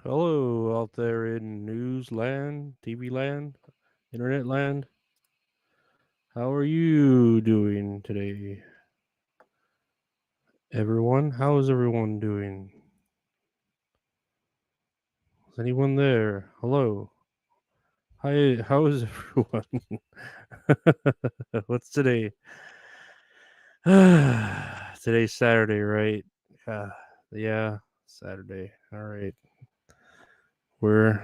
Hello out there in news land, TV land, internet land. How are you doing today, everyone? How is everyone doing? Is anyone there? Hello. Hi, how is everyone? What's today? Today's Saturday, right? Uh, yeah, Saturday. All right. We're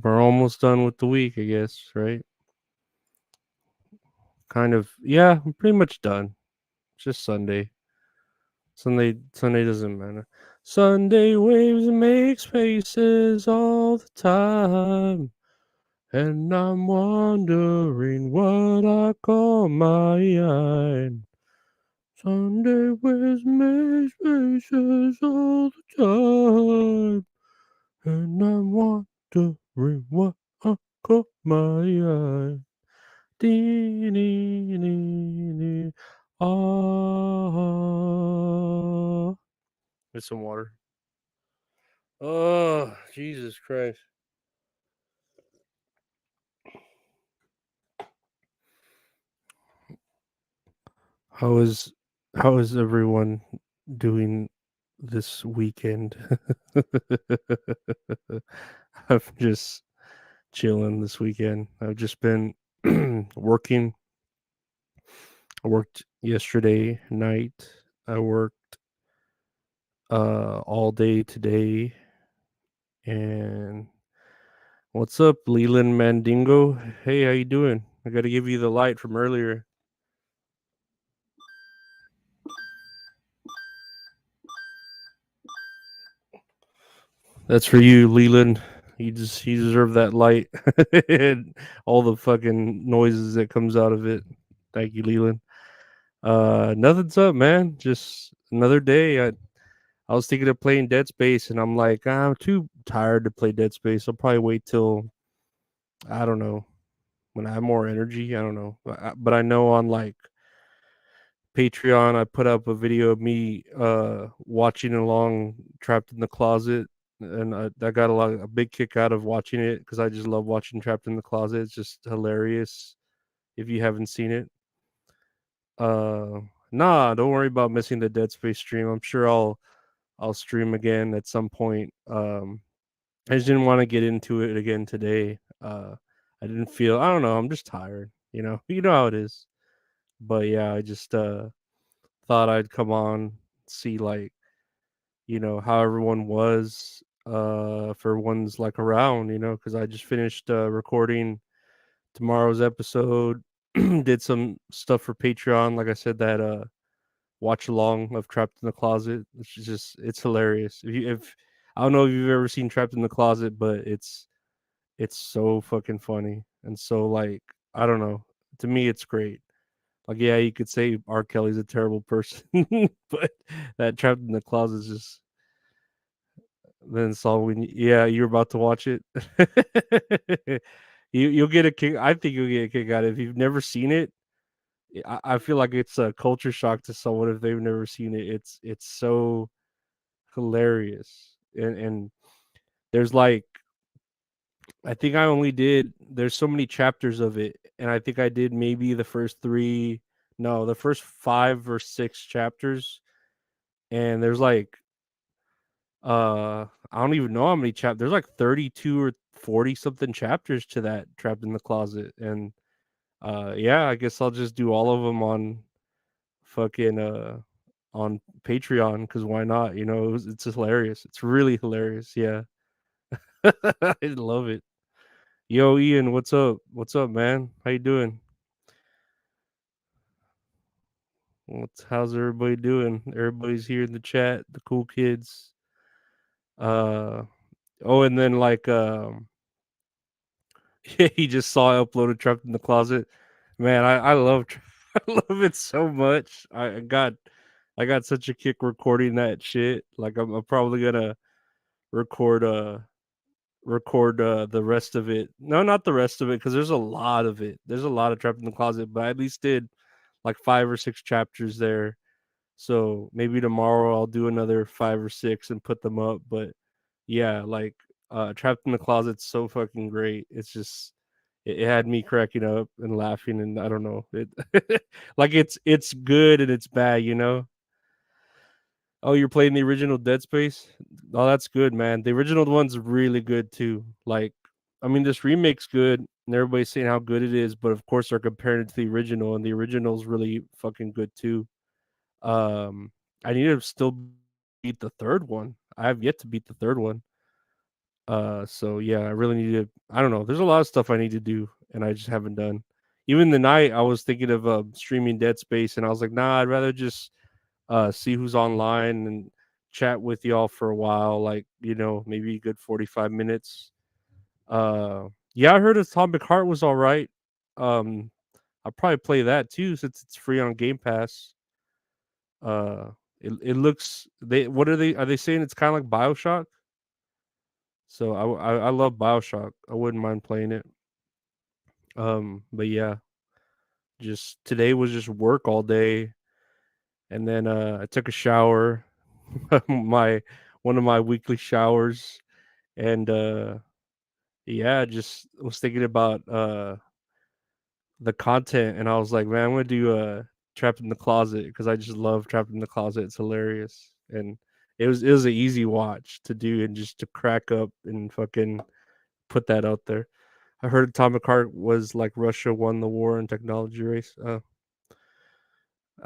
almost done with the week, I guess, right? Kind of. Yeah, I'm pretty much done. It's just Sunday. Sunday doesn't matter. Sunday waves make faces all the time, and I'm wondering what I call mine. Sunday waves make faces all the time, and I'm wondering what I call mine. Dee, dee, dee, dee. Ah. Get some water. Oh, Jesus Christ. How is how is everyone doing this weekend? I'm just chilling this weekend. I've just been working. I worked yesterday night. I worked all day today. And what's up, Leland Mandingo? Hey, how you doing? I got to give you the light from earlier. That's for you, Leland. You deserve that light and all the fucking noises that comes out of it. Thank you, Leland. Nothing's up, man. Just another day. I was thinking of playing Dead Space, and I'm like, I'm too tired to play Dead Space. I'll probably wait till I don't know when I have more energy. I don't know, but I know on like Patreon, I put up a video of me watching along Trapped in the Closet, and I got a big kick out of watching it because I just love watching Trapped in the Closet. It's just hilarious if you haven't seen it. Uh, nah, don't worry about missing the Dead Space stream. I'm sure I'll stream again at some point. I just didn't want to get into it again today. I didn't feel. I don't know. I'm just tired. You know how it is. But yeah, I just thought I'd come on, see like, how everyone was for everyone's like around, because I just finished recording tomorrow's episode, did some stuff for Patreon, like I said, that watch along of Trapped in the Closet, which is just it's hilarious. If I don't know if you've ever seen Trapped in the Closet, but it's so fucking funny. And so like, I don't know. To me it's great. Like, yeah, you could say R. Kelly's a terrible person, but that Trapped in the Closet is just then saw when yeah, you're about to watch it. You'll get a kick. I think you'll get a kick out of it. If you've never seen it, I feel like it's a culture shock to someone if they've never seen it. It's so hilarious. And there's like I think I only did there's so many chapters of it, and I think I did maybe the first 3 no, the first 5 or 6 chapters, and there's like I don't even know how many chapters. There's like 32 or 40 something chapters to that Trapped in the Closet, and yeah, I guess I'll just do all of them on fucking on Patreon because why not? It's hilarious. It's really hilarious. Yeah. I love it. Yo, Ian, what's up? What's up, man? How you doing? How's everybody doing? Everybody's here in the chat, the cool kids. Uh oh, and then like yeah, he just saw I uploaded Trapped in the Closet. Man, I love I love it so much. I got such a kick recording that shit. Like I'm probably gonna record the rest of it. No, not the rest of it, because there's a lot of it. There's a lot of Trapped in the Closet, but I at least did like 5 or 6 chapters there. So maybe tomorrow I'll do another 5 or 6 and put them up. But yeah, like Trapped in the Closet's so fucking great. It's just it had me cracking up and laughing, and I don't know it. Like it's good and it's bad, you know. Oh, you're playing the original Dead Space? Oh, that's good, man. The original one's really good too. Like, I mean, this remake's good, and everybody's saying how good it is, but of course they're comparing it to the original, and the original's really fucking good too. Um, I need to still beat the third one. I have yet to beat the third one. So yeah, I really need to. I don't know. There's a lot of stuff I need to do, and I just haven't done. Even the night I was thinking of streaming Dead Space, and I was like, nah, I'd rather just see who's online and chat with y'all for a while, like maybe a good 45 minutes. Yeah, I heard Atomic Heart was all right. Um, I'll probably play that too since it's free on Game Pass. Uh, it looks they what are they saying it's kind of like BioShock? So I love BioShock. I wouldn't mind playing it. But yeah, just today was just work all day, and then I took a shower, my one of my weekly showers, and yeah, just was thinking about the content, and I was like, man, I'm gonna do Trapped in the Closet because I just love Trapped in the Closet. It's hilarious, and it was an easy watch to do and just to crack up and fucking put that out there. I heard Atomic Heart was like Russia won the war in technology race. I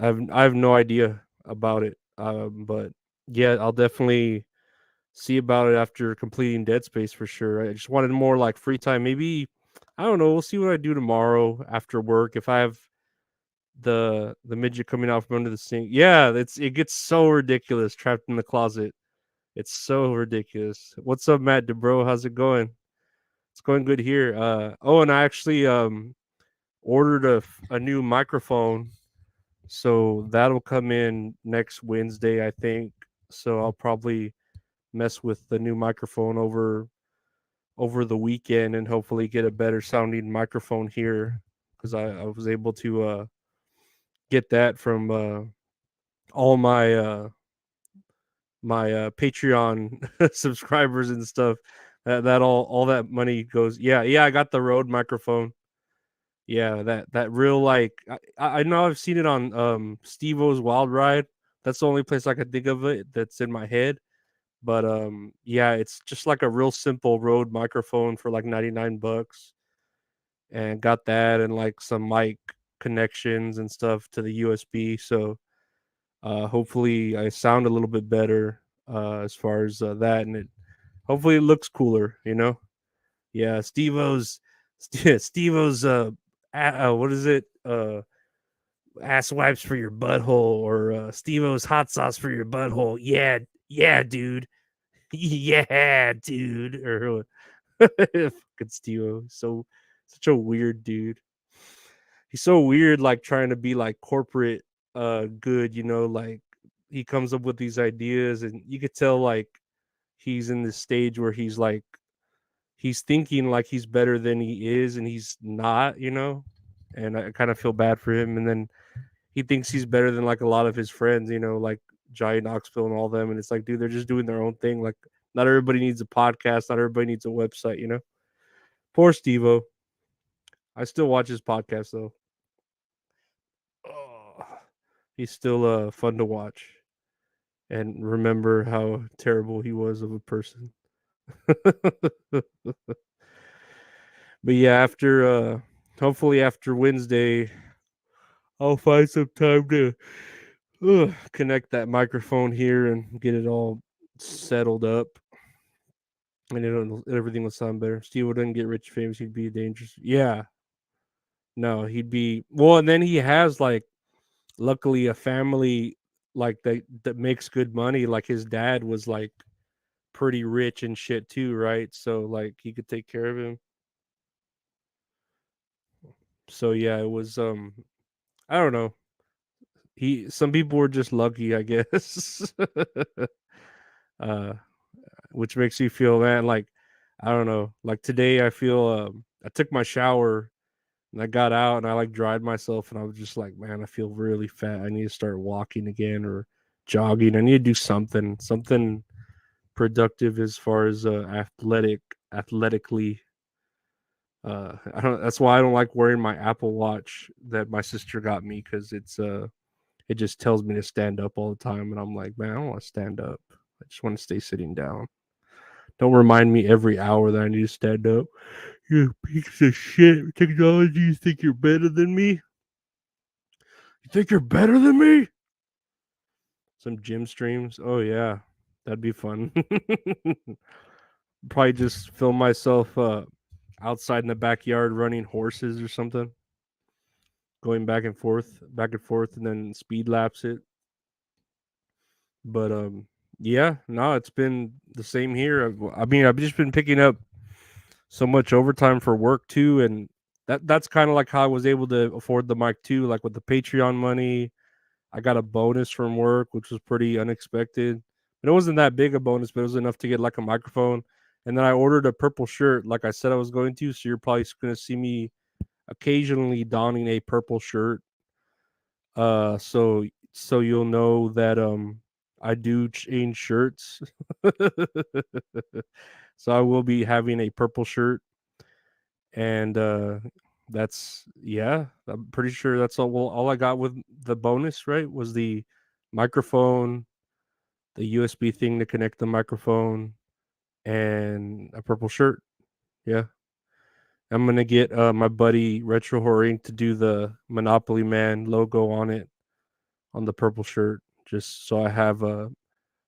have no idea about it, but yeah, I'll definitely see about it after completing Dead Space for sure. I just wanted more like free time. Maybe I don't know. We'll see what I do tomorrow after work. If I have the midget coming out from under the sink, yeah, it gets so ridiculous. Trapped in the Closet. It's so ridiculous. What's up, Matt DeBro? How's it going? It's going good here. Oh, and I actually ordered a new microphone, so that'll come in next Wednesday, I think. So I'll probably mess with the new microphone over the weekend and hopefully get a better sounding microphone here because I was able to get that from all my Patreon subscribers and stuff. That all that money goes. Yeah, I got the Rode microphone. Yeah, that real like I know I've seen it on Steve-O's Wild Ride. That's the only place I could think of it that's in my head. But yeah, it's just like a real simple Rode microphone for like 99 bucks, and got that and like some mic connections and stuff to the USB. So hopefully I sound a little bit better as far as that, and it hopefully it looks cooler, you know. Yeah, Steve-O's what is it? Ass wipes for your butthole, or Steve-O's hot sauce for your butthole. Yeah, yeah, dude. Yeah, dude. Or fucking Steve-O. So such a weird dude. He's so weird, like trying to be like corporate good, like he comes up with these ideas, and you could tell like he's in this stage where he's like he's thinking like he's better than he is, and he's not, and I kind of feel bad for him. And then he thinks he's better than like a lot of his friends, like Johnny Knoxville and all them, and it's like, dude, they're just doing their own thing. Like, not everybody needs a podcast, not everybody needs a website. Poor Steve-O. I still watch his podcast though. Oh, he's still fun to watch and remember how terrible he was of a person. But yeah, after hopefully after Wednesday, I'll find some time to connect that microphone here and get it all settled up, and everything will sound better. Steve wouldn't get rich famous; he'd be dangerous. Yeah, no, he'd be well, and then he has like luckily a family like that makes good money. Like his dad was like pretty rich and shit too, right? So like he could take care of him. So yeah, it was I don't know. Some people were just lucky, I guess. uh which makes you feel, man, like I don't know. Like today I feel I took my shower and I got out and I like dried myself, and I was just like, man, I feel really fat. I need to start walking again or jogging. I need to do something productive as far as athletically. I don't. That's why I don't like wearing my Apple Watch that my sister got me, because it just tells me to stand up all the time, and I'm like, man, I don't want to stand up. I just want to stay sitting down. Don't remind me every hour that I need to stand up. You piece of shit. Technology, you think you're better than me? You think you're better than me? Some gym streams. Oh yeah. That'd be fun. Probably just film myself outside in the backyard running horses or something. Going back and forth, and then speed laps it. But yeah, no, it's been the same here. I mean, I've just been picking up so much overtime for work too, and that's kind of like how I was able to afford the mic too. Like with the Patreon money, I got a bonus from work, which was pretty unexpected. But it wasn't that big a bonus, but it was enough to get like a microphone. And then I ordered a purple shirt, like I said I was going to. So you're probably going to see me occasionally donning a purple shirt. So you'll know that I do change shirts. So I will be having a purple shirt, and that's, yeah, I'm pretty sure that's all. Well, all I got with the bonus, right, was the microphone, the USB thing to connect the microphone, and a purple shirt. Yeah. I'm gonna get my buddy Retro Horror Inc. to do the Monopoly Man logo on it, on the purple shirt, just so I have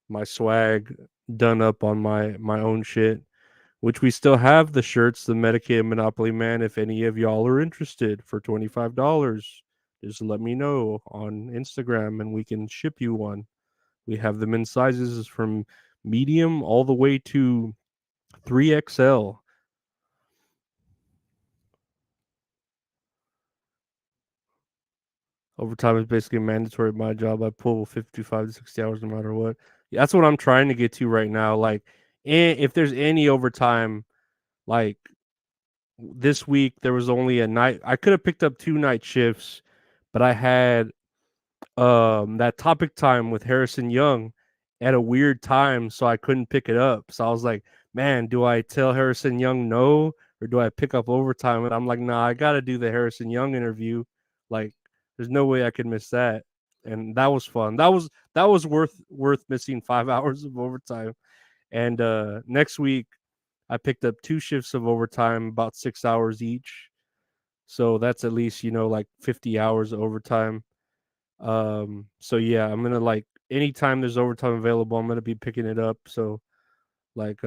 my swag done up on my own shit. Which we still have the shirts, the Medicaid Monopoly Man. If any of y'all are interested, for $25, just let me know on Instagram and we can ship you one. We have them in sizes from medium all the way to 3XL. Overtime is basically mandatory at my job. I pull 55 to 60 hours no matter what. Yeah, that's what I'm trying to get to right now. Like, if there's any overtime, like this week, there was only a night. I could have picked up 2 night shifts, but I had that topic time with Harrison Young at a weird time, so I couldn't pick it up. So I was like, man, do I tell Harrison Young no, or do I pick up overtime? And I'm like, nah, I gotta do the Harrison Young interview. Like, there's no way I could miss that. And that was fun. That was worth missing 5 hours of overtime. And next week I picked up 2 shifts of overtime, about 6 hours each. So that's at least, like 50 hours of overtime. So yeah, I'm gonna, like, anytime there's overtime available, I'm gonna be picking it up. So, like,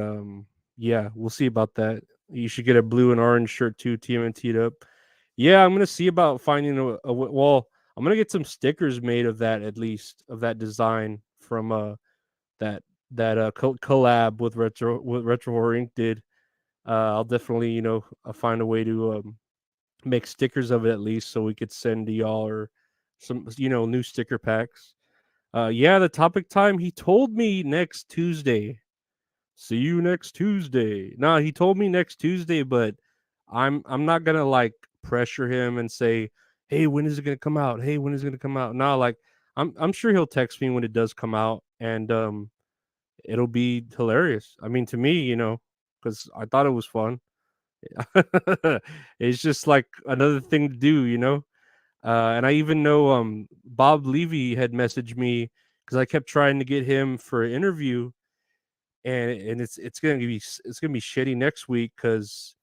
yeah, we'll see about that. You should get a blue and orange shirt too, TMNT'd up. Yeah, I'm gonna see about finding well, I'm gonna get some stickers made of that, at least of that design from that collab with Retro Horror Inc. did. I'll definitely, find a way to make stickers of it, at least, so we could send to y'all, or some, new sticker packs. Yeah, the topic time, he told me next Tuesday. See you next Tuesday. Nah, he told me next Tuesday, but I'm not gonna, like, pressure him and say, hey, when is it gonna come out? Hey, when is it gonna come out? Nah, like, I'm sure he'll text me when it does come out, and it'll be hilarious. I mean, to me, because I thought it was fun. It's just like another thing to do. And I even know Bob Levy had messaged me, because I kept trying to get him for an interview, and it's gonna be shitty next week, because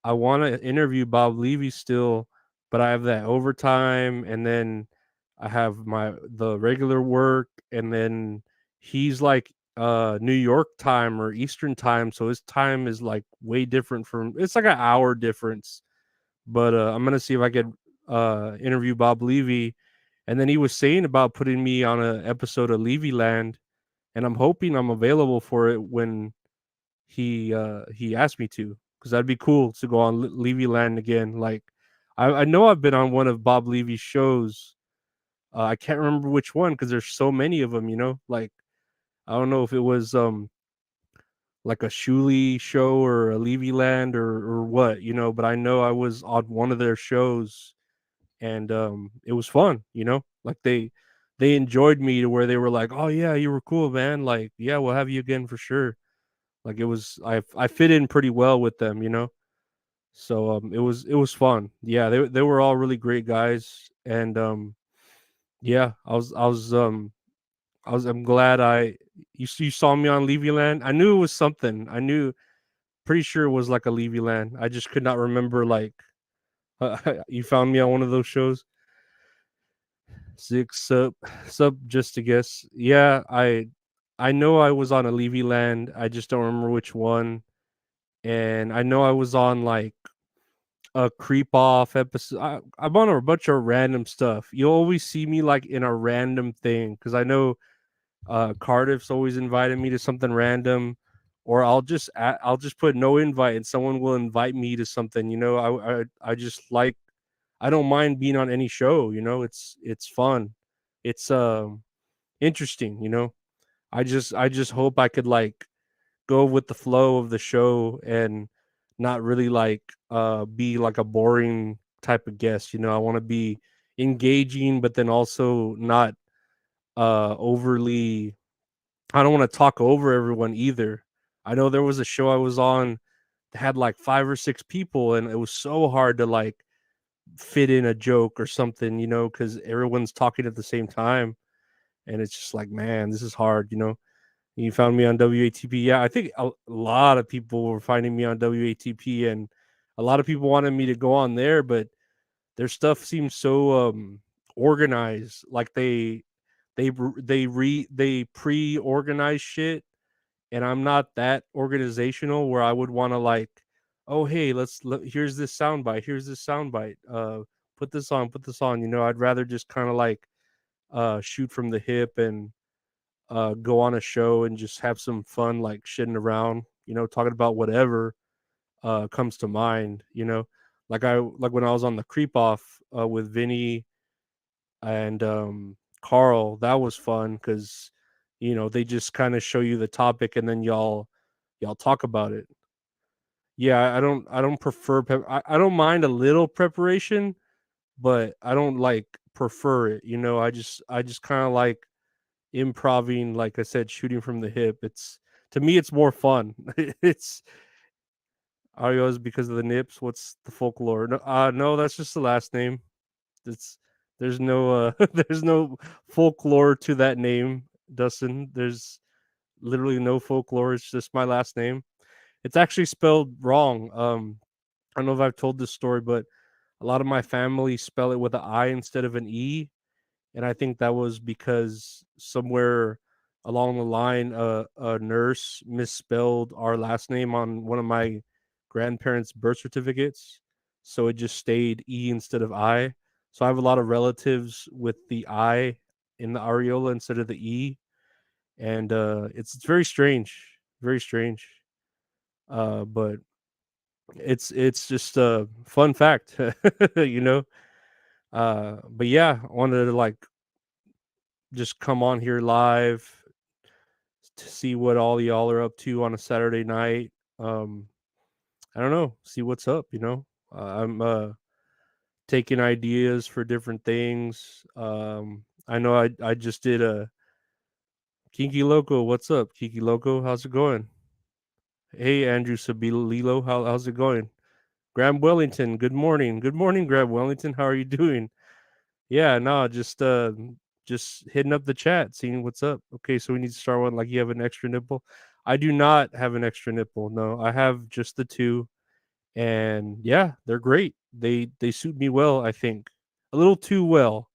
I want to interview Bob Levy still, but I have that overtime, and then I have the regular work, and then he's like New York time or Eastern time, so his time is like way different from, it's like an hour difference. But I'm gonna see if I could interview Bob Levy, and then he was saying about putting me on an episode of Levy Land, and I'm hoping I'm available for it when he asked me to, because that'd be cool to go on Levy Land again. Like, I know I've been on one of Bob Levy's shows. I can't remember which one, because there's so many of them. Like, I don't know if it was like a Shuli show or a Levy Land, or what, but I know I was on one of their shows, and it was fun. Like, they enjoyed me to where they were like, "Oh yeah, you were cool, man. Like, yeah, we'll have you again for sure." Like it was, I fit in pretty well with them, you know. So it was fun. Yeah, they were all really great guys, and yeah, I'm glad you saw me on Levy Land. I knew it was something. I knew, pretty sure it was like a Levy Land. I just could not remember like you found me on one of those shows. Six sub just to guess. Yeah, I know I was on a Levy Land. I just don't remember which one. And I know I was on like a creep off episode. I'm on a bunch of random stuff. You'll always see me like in a random thing because I know Cardiff's always invited me to something random, or I'll just put no invite and someone will invite me to something. You know, I just like, I don't mind being on any show. You know, it's fun. It's interesting. You know, I just hope I could like go with the flow of the show and not really like be like a boring type of guest. You know, I want to be engaging, but then also not overly, I don't want to talk over everyone either. I know there was a show I was on that had like 5 or 6 people, and it was so hard to like fit in a joke or something, you know, because everyone's talking at the same time. And it's just like, man, this is hard, you know. You found me on WATP. Yeah, I think a lot of people were finding me on WATP, and a lot of people wanted me to go on there, but their stuff seems so organized. Like they pre-organize shit, and I'm not that organizational where I would want to like, oh hey, here's this soundbite, here's this soundbite, put this on. You know, I'd rather just kind of like shoot from the hip and go on a show and just have some fun, like shitting around, you know, talking about whatever comes to mind, you know. Like when I was on the creep off with Vinny and Carl, that was fun because you know they just kind of show you the topic and then y'all talk about it. Yeah, I don't prefer I don't mind a little preparation, but I don't like prefer it. You know, I just kind of like improving, like I said, shooting from the hip. It's, to me, it's more fun. It's Arios because of the nips. What's the folklore? No, no, that's just the last name. It's there's no there's no folklore to that name, Dustin. There's literally no folklore. It's just my last name. It's actually spelled wrong. I don't know if I've told this story, but a lot of my family spell it with an I instead of an E, and I think that was because somewhere along the line, a nurse misspelled our last name on one of my grandparents' birth certificates, so it just stayed E instead of I. So I have a lot of relatives with the I in the areola instead of the E, and it's very strange, very strange. But it's just a fun fact, you know. But yeah, I wanted to like just come on here live to see what all y'all are up to on a Saturday night. Um, I don't know, see what's up. You know, I'm taking ideas for different things. I know I just did a Kinky Loco. What's up, Kiki Loco? How's it going? Hey, Andrew Sabililo, how's it going? Graham Wellington, good morning. Good morning, Graham Wellington. How are you doing? Yeah, no, just hitting up the chat, seeing what's up. Okay, so we need to start one like you have an extra nipple. I do not have an extra nipple. No, I have just the two, and yeah, they're great. They suit me well, I think. A little too well,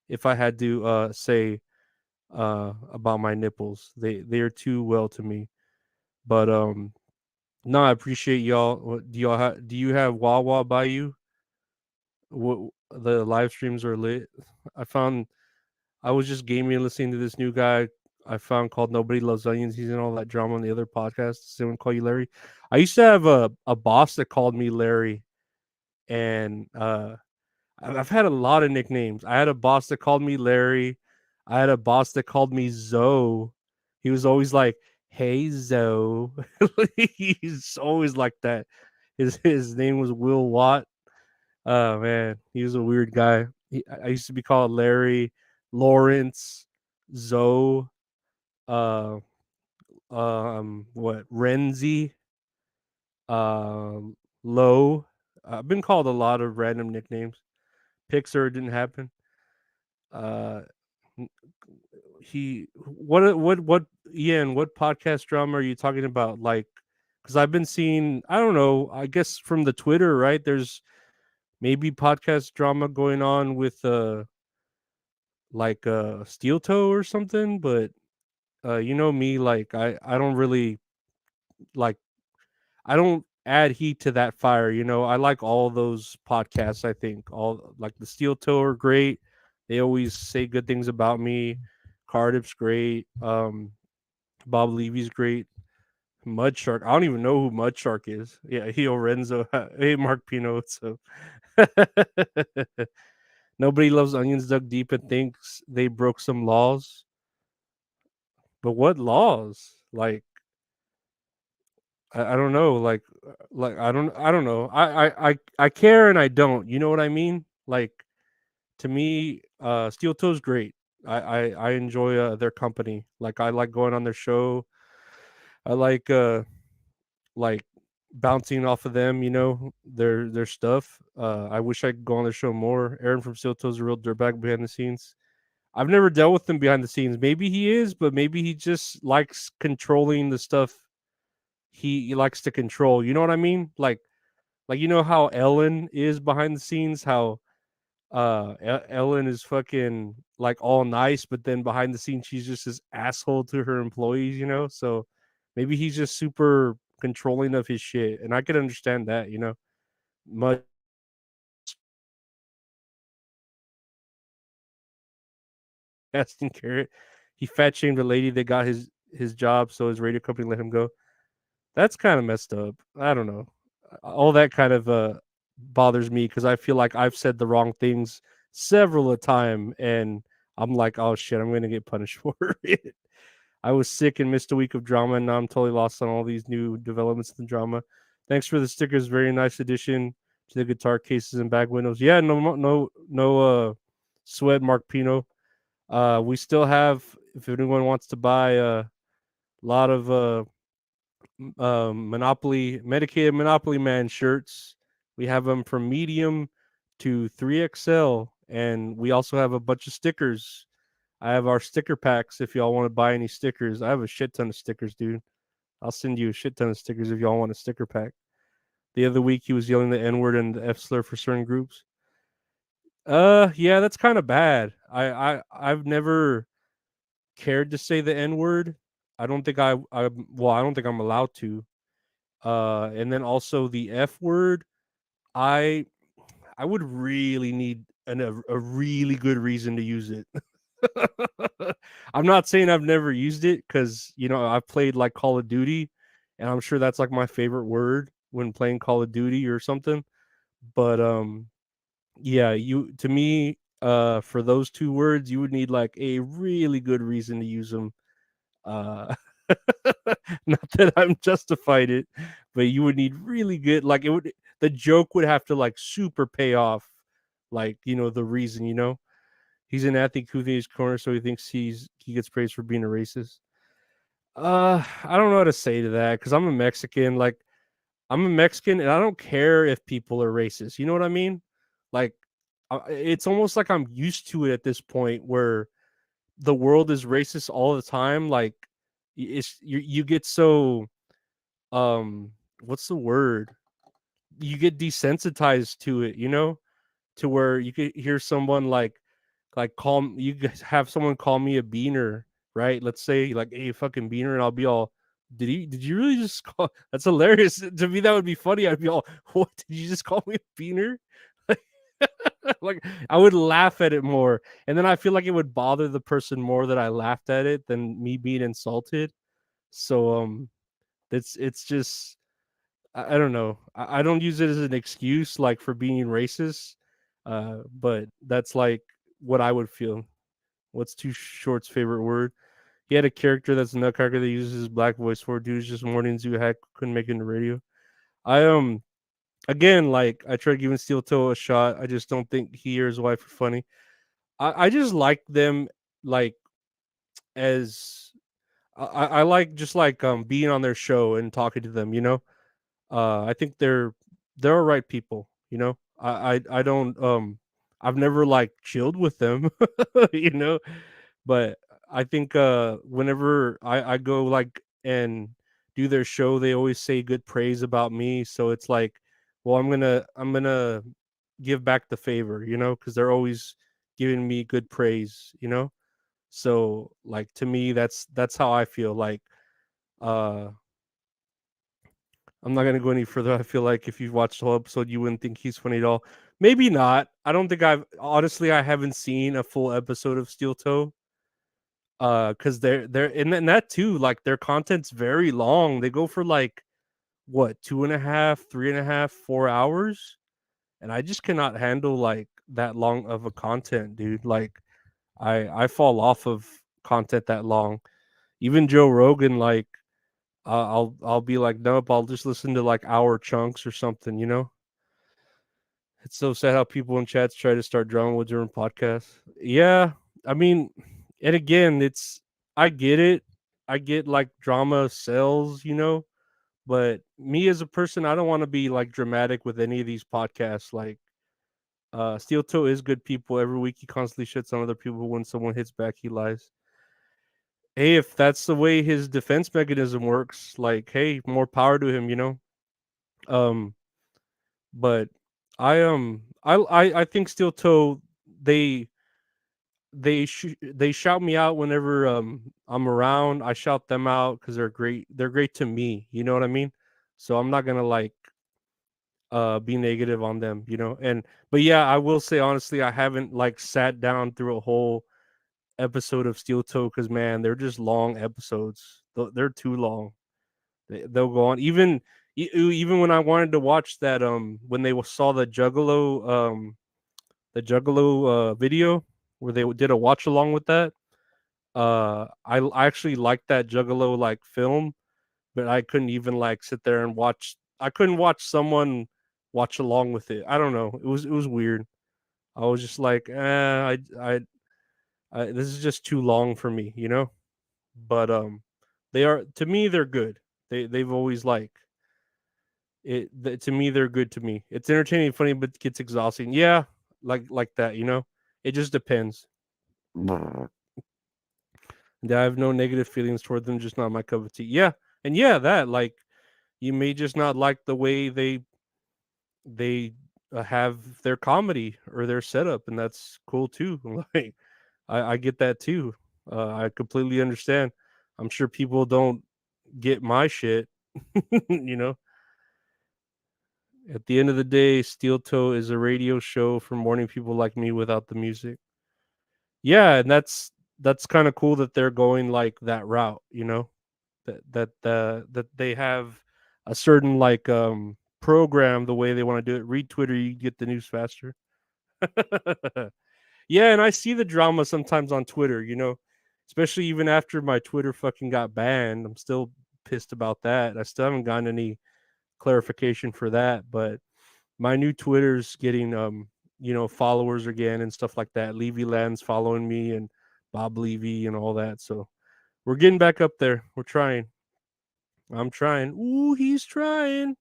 if I had to say about my nipples. They are too well to me. But no, I appreciate y'all. Do you have Wawa by you? What, the live streams are lit. I found I was just gaming and listening to this new guy I found called Nobody Loves Onions. He's in all that drama on the other podcast. Someone call you Larry. I used to have a boss that called me Larry, and I've had a lot of nicknames. I had a boss that called me Larry. I had a boss that called me Zoe. He was always like, "Hey Zoe." He's always like that. His name was Will Watt. Oh man, he was a weird guy. I used to be called Larry, Lawrence, Zoe, uh, what Renzi, um, Low. I've been called a lot of random nicknames. Pixar didn't happen. Uh, he what Ian? What podcast drama are you talking about? Like, because I've been seeing. I don't know. I guess from the Twitter, right? There's maybe podcast drama going on with like Steel Toe or something. But you know me, like I don't really like I don't add heat to that fire. You know, I like all those podcasts. I think all like the Steel Toe are great. They always say good things about me. Cardiff's great. Bob Levy's great. Mud Shark. I don't even know who Mud Shark is. Yeah, he Renzo. Hey, Mark Pino. So nobody loves onions dug deep and thinks they broke some laws. But what laws? Like I don't know. Like I don't know. I care and I don't. You know what I mean? Like to me, Steel Toe's great. I enjoy their company. Like I like going on their show. I like bouncing off of them, you know, their stuff. I wish I could go on their show more. Aaron from Steel Toe's a real dirtbag behind the scenes. I've never dealt with him behind the scenes. Maybe he is, but maybe he just likes controlling the stuff he likes to control. You know what I mean? Like you know how Ellen is behind the scenes, how Ellen is fucking like all nice, but then behind the scenes she's just this asshole to her employees, you know? So maybe he's just super controlling of his shit. And I could understand that, you know. Much casting carrot. He fat shamed a lady that got his job, so his radio company let him go. That's kind of messed up. I don't know. All that kind of bothers me because I feel like I've said the wrong things several a time, and I'm like, oh shit, I'm gonna get punished for it. I was sick and missed a week of drama, and now I'm totally lost on all these new developments in the drama. Thanks for the stickers. Very nice addition to the guitar cases and back windows. Yeah, no sweat, Mark Pino. We still have, if anyone wants to buy a lot of Monopoly medicated Monopoly Man shirts. We have them from medium to 3XL, and we also have a bunch of stickers. I have our sticker packs if y'all want to buy any stickers. I have a shit ton of stickers, dude. I'll send you a shit ton of stickers if y'all want a sticker pack. The other week he was yelling the N word and the F slur for certain groups. Yeah, that's kind of bad. I've never cared to say the N word. I don't think I don't think I'm allowed to. And then also the F word. I I would really need a really good reason to use it. I'm not saying I've never used it because you know I've played like Call of Duty, and I'm sure that's like my favorite word when playing Call of Duty or something. But yeah, you to me, for those two words, you would need like a really good reason to use them. Uh, not that I'm justified it, but you would need really good like it would the joke would have to like super pay off, like you know the reason you know he's in Anthony Couthine's corner, so he thinks he gets praised for being a racist. I don't know how to say to that because I'm a Mexican. Like I'm a Mexican, and I don't care if people are racist. You know what I mean? Like it's almost like I'm used to it at this point where the world is racist all the time. Like you get so what's the word? You get desensitized to it, you know, to where you could hear someone like call you guys have someone call me a beaner, right? Let's say like hey fucking beaner, and I'll be all did you really just call that's hilarious to me, that would be funny. I'd be all what did you just call me a beaner? Like I would laugh at it more, and then I feel like it would bother the person more that I laughed at it than me being insulted. So it's just I don't know. I don't use it as an excuse like for being racist. But that's like what I would feel. What's Too Short's favorite word? He had a character that's a nutcracker that uses his black voice for dudes just morning zoo hack couldn't make it in the radio. I again like I tried giving Steel Toe a shot. I just don't think he or his wife are funny. I just like them like as I like just like being on their show and talking to them. I think they're all right people. I don't I've never like chilled with them, you know, but I think whenever I go like and do their show, they always say good praise about me. So it's like, well, I'm gonna give back the favor, because they're always giving me good praise. So like to me, that's how I feel. Like uh I'm not gonna go any further. I feel like if you watched the whole episode, you wouldn't think he's funny at all. Maybe not. I don't think I haven't seen a full episode of Steel Toe. Because they're and that too, like their content's very long. They go for like what, 2.5, 3.5, 4 hours, and I just cannot handle like that long of a content, dude. Like I fall off of content that long. Even Joe Rogan, like I'll be like, nope, I'll just listen to like hour chunks or something. It's so sad how people in chats try to start drama with during podcasts. Yeah, I mean, and again, I get it. I get like drama sells, but me as a person, I don't want to be like dramatic with any of these podcasts. Like, Steel Toe is good people. Every week he constantly shits on other people. When someone hits back, he lies. Hey, if that's the way his defense mechanism works, like, hey, more power to him. Um, but I think Steel Toe, they they shout me out whenever I'm around. I shout them out because they're great. They're great to me. You know what I mean? So I'm not gonna like be negative on them. And but yeah, I will say honestly, I haven't like sat down through a whole episode of Steel Toe because man, they're just long episodes. They're too long. They'll go on even when I wanted to watch that when they saw the Juggalo video where they did a watch along with that. I actually liked that Juggalo like film, but I couldn't even like sit there and watch. I couldn't watch someone watch along with it. I don't know. It was weird. I was just like, this is just too long for me. But they are, to me, they're good. They've always like it. To me, they're good to me. It's entertaining, funny, but gets exhausting. Yeah, like that. It just depends. And I have no negative feelings toward them, just not my cup of tea. Yeah, and yeah, that like you may just not like the way they have their comedy or their setup, and that's cool too. Like I get that too. I completely understand. I'm sure people don't get my shit. you know. At the end of the day, Steel Toe is a radio show for morning people like me without the music. Yeah, and that's kind of cool that they're going like that route. That they have a certain like program the way they want to do it. Read Twitter, you get the news faster. Yeah, and I see the drama sometimes on Twitter, especially even after my Twitter fucking got banned. I'm still pissed about that. I still haven't gotten any clarification for that, but my new Twitter's getting followers again and stuff like that. Levy Land's following me and Bob Levy and all that. So we're getting back up there. We're trying. I'm trying. Ooh, he's trying.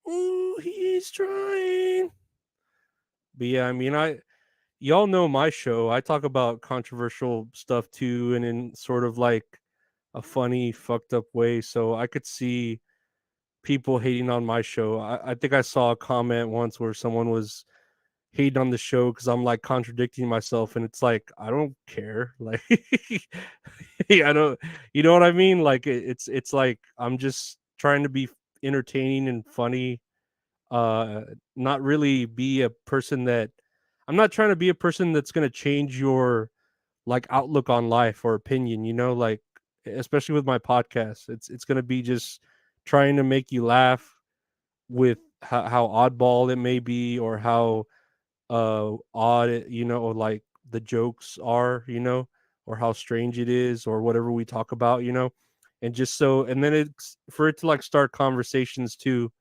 Ooh, he's trying. But yeah, I mean, y'all know my show. I talk about controversial stuff too, and in sort of like a funny, fucked up way. So I could see people hating on my show. I think I saw a comment once where someone was hating on the show because I'm like contradicting myself, and it's like I don't care. Like, I don't, you know what I mean? Like it's like I'm just trying to be entertaining and funny. Not really be a person that I'm not trying to be a person that's gonna change your like outlook on life or opinion. Like especially with my podcast, it's gonna be just trying to make you laugh with how oddball it may be or how odd or like the jokes are, or how strange it is or whatever we talk about. And just so and then it's for it to like start conversations too,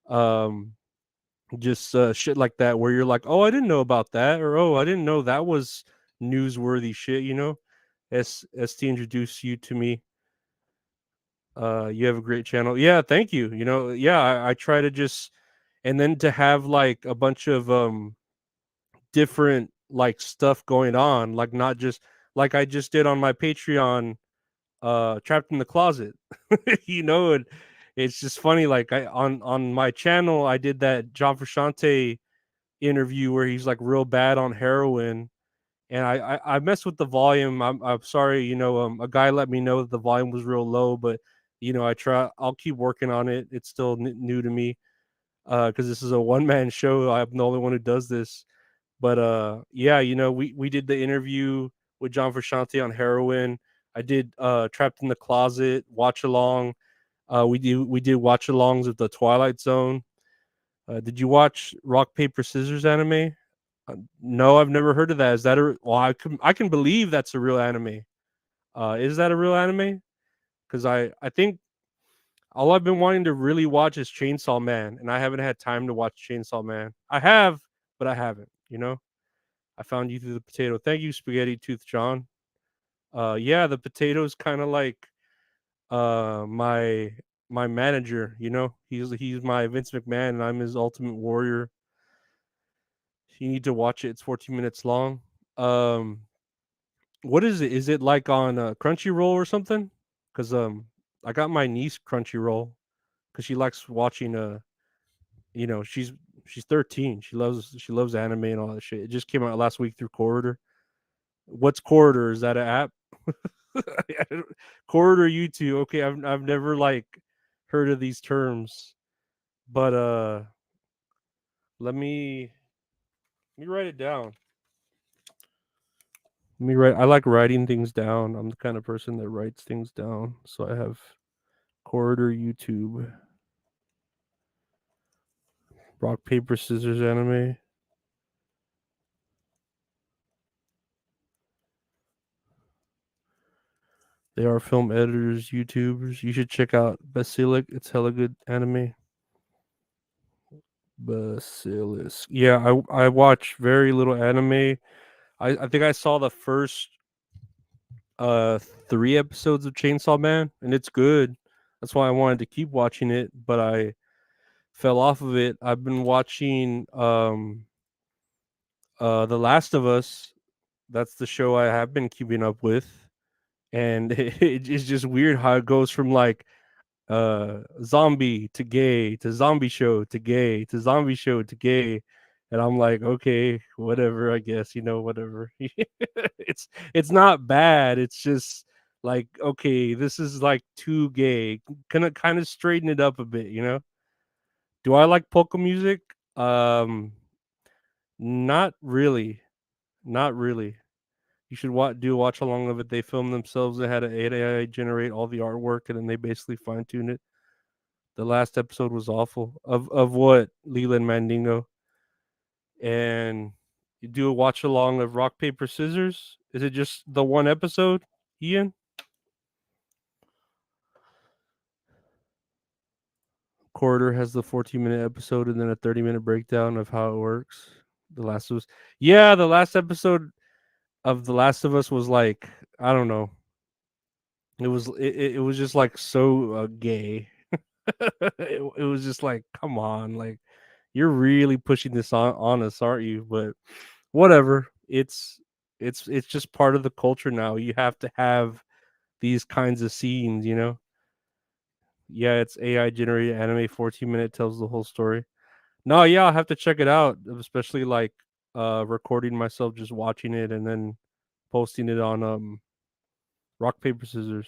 um just shit like that where you're like, oh, I didn't know about that, or oh, I didn't know that was newsworthy shit. ST introduced you to me. You have a great channel. Yeah, thank you. Yeah, I try to just, and then to have like a bunch of different like stuff going on, like not just like I just did on my Patreon, Trapped in the Closet. And it's just funny, like I on my channel I did that John Frusciante interview where he's like real bad on heroin, and I messed with the volume. I'm sorry, a guy let me know that the volume was real low, but I'll keep working on it. It's still new to me, because this is a one man show. I'm the only one who does this. But yeah, we did the interview with John Frusciante on heroin. I did Trapped in the Closet watch along. We did watch alongs of the Twilight Zone. Did you watch Rock Paper Scissors anime? No, I've never heard of that. Is that a well? I can believe that's a real anime. Is that a real anime? Because I think all I've been wanting to really watch is Chainsaw Man, and I haven't had time to watch Chainsaw Man. I have, but I haven't. I found you through the potato. Thank you, Spaghetti Tooth John. Yeah, the potato's kind of like my manager. He's my Vince McMahon, and I'm his Ultimate Warrior. You need to watch it. It's 14 minutes long. Um, what is it? Is it like on Crunchyroll or something? Because I got my niece Crunchyroll because she likes watching. She's 13. She loves anime and all that shit. It just came out last week through Corridor. What's Corridor? Is that an app? Corridor YouTube. Okay, I've never like heard of these terms, but let me write it down. Let me write. I like writing things down. I'm the kind of person that writes things down. So I have Corridor YouTube, rock paper scissors anime. They are film editors, YouTubers. You should check out Basilic. It's hella good anime. Basilisk. Yeah, I watch very little anime. I think I saw the first 3 episodes of Chainsaw Man, and it's good. That's why I wanted to keep watching it, but I fell off of it. I've been watching The Last of Us. That's the show I have been keeping up with, and it's just weird how it goes from like zombie to gay to zombie show to gay to zombie show to gay, and I'm like, okay, whatever, I guess, whatever. It's not bad, it's just like, okay, this is like too gay. Kind of straighten it up a bit. Do I like polka music? Not really. Not really. You should watch along of it. They filmed themselves. They had an AI generate all the artwork, and then they basically fine tune it. The last episode was awful. Of what? Leland Mandingo. And you do a watch along of Rock Paper Scissors. Is it just the one episode, Ian? Corridor has the 14-minute episode and then a 30-minute breakdown of how it works. The Last of Us. Yeah, the last episode of The Last of Us was like, I don't know. It was just like so gay. It was just like, come on, like you're really pushing this on us, aren't you? But whatever. It's just part of the culture now. You have to have these kinds of scenes. Yeah, it's AI generated anime. 14-minute tells the whole story. No, yeah, I'll have to check it out, especially like recording myself just watching it and then posting it on Rock Paper Scissors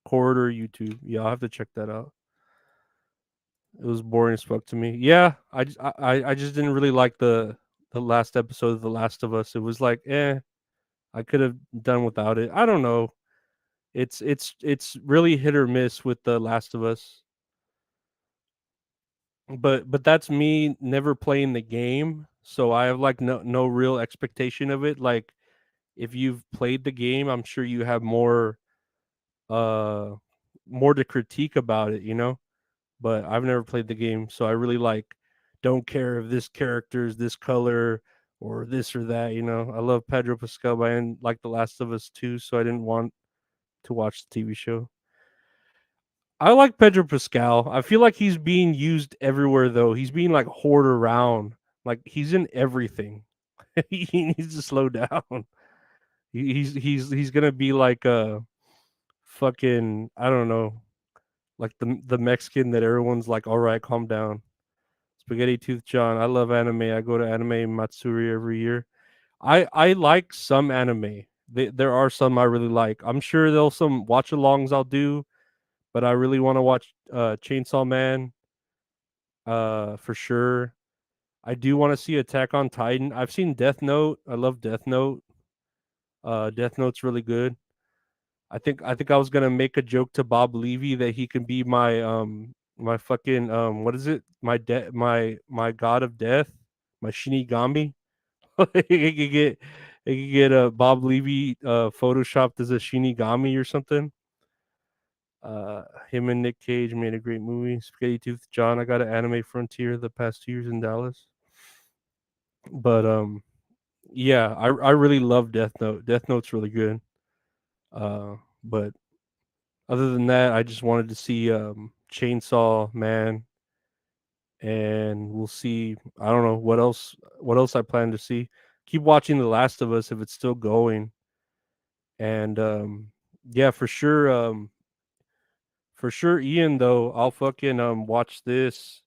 Corridor YouTube. Yeah, I'll have to check that out. It was boring as fuck to me. Yeah, I just didn't really like the last episode of The Last of Us. It was like, I could have done without it. I don't know. It's really hit or miss with The Last of Us. But that's me never playing the game, so I have like no real expectation of it. Like if you've played the game, I'm sure you have uh more to critique about it. But I've never played the game, so I really like don't care if this character is this color or this or that. I love Pedro Pascal, but I didn't like The Last of Us 2, so I didn't want to watch the TV show. I like Pedro Pascal. I feel like he's being used everywhere though. He's being like hoarded around. Like he's in everything. He needs to slow down. He's gonna be like a fucking, I don't know, like the Mexican that everyone's like, all right, calm down. Spaghetti Tooth John. I love anime. I go to Anime Matsuri every year. I like some anime. There are some I really like. I'm sure there'll some watch alongs I'll do, but I really want to watch Chainsaw Man for sure. I do want to see Attack on Titan. I've seen Death Note. I love Death Note. Death Note's really good. I think I was gonna make a joke to Bob Levy that he can be my fucking what is it? My god of death, my Shinigami. He could get Bob Levy photoshopped as a Shinigami or something. Him and Nick Cage made a great movie. Spaghetti Tooth John. I got an Anime Frontier the past 2 years in Dallas. But yeah, I really love Death Note. Death Note's really good. But other than that, I just wanted to see Chainsaw Man, and we'll see. I don't know what else. What else I plan to see. Keep watching The Last of Us if it's still going, and yeah, for sure. For sure, Ian. Though I'll fucking watch this,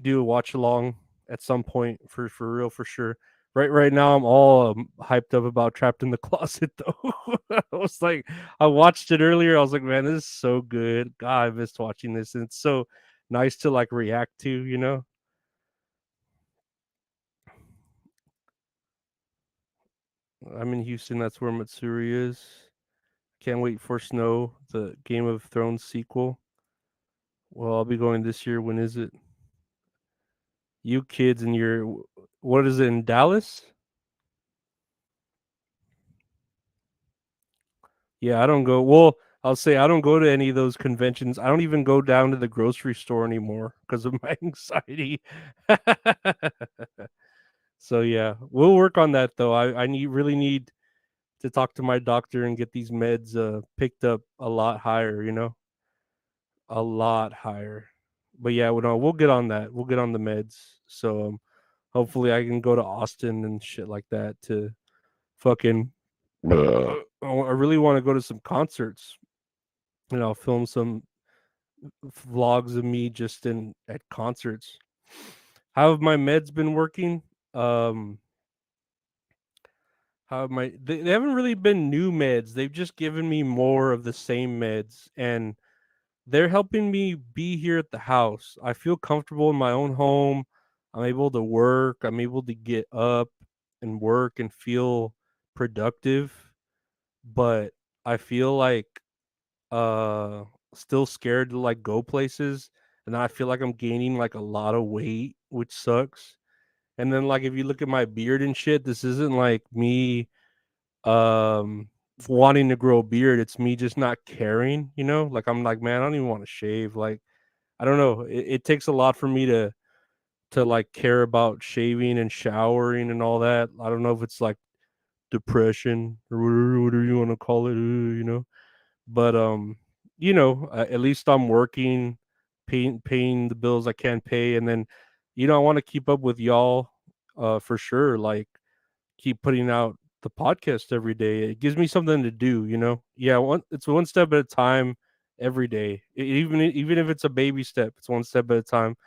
do a watch along at some point for real for sure. Right now, I'm all hyped up about Trapped in the Closet though. I was like, I watched it earlier. I was like, man, this is so good. God, I missed watching this, and it's so nice to like react to. I'm in Houston. That's where Matsuri is. Can't wait for Snow, the Game of Thrones sequel. Well, I'll be going this year. When is it? You kids and your what is it in Dallas? Yeah, I don't go. Well, I'll say I don't go to any of those conventions. I don't even go down to the grocery store anymore because of my anxiety. So yeah, we'll work on that though. I really need to talk to my doctor and get these meds picked up a lot higher. A lot higher. But yeah, we'll get on that. We'll get on the meds. So hopefully I can go to Austin and shit like that to fucking. I really want to go to some concerts. I'll film some vlogs of me just in at concerts. How have my meds been working? Um, how have they haven't really been new meds. They've just given me more of the same meds, and they're helping me be here at the house. I feel comfortable in my own home. I'm able to work. I'm able to get up and work and feel productive. But I feel like uh still scared to like go places, and I feel like I'm gaining like a lot of weight, which sucks. And then like if you look at my beard and shit, this isn't like me um wanting to grow a beard. It's me just not caring, like I'm like, man, I don't even want to shave. Like I don't know, it takes a lot for me to like care about shaving and showering and all that. I don't know if it's like depression or whatever you want to call it, but at least I'm working, paying the bills I can pay, and then I want to keep up with y'all for sure, like keep putting out the podcast every day. It gives me something to do, yeah, it's one step at a time every day. Even if it's a baby step, it's one step at a time.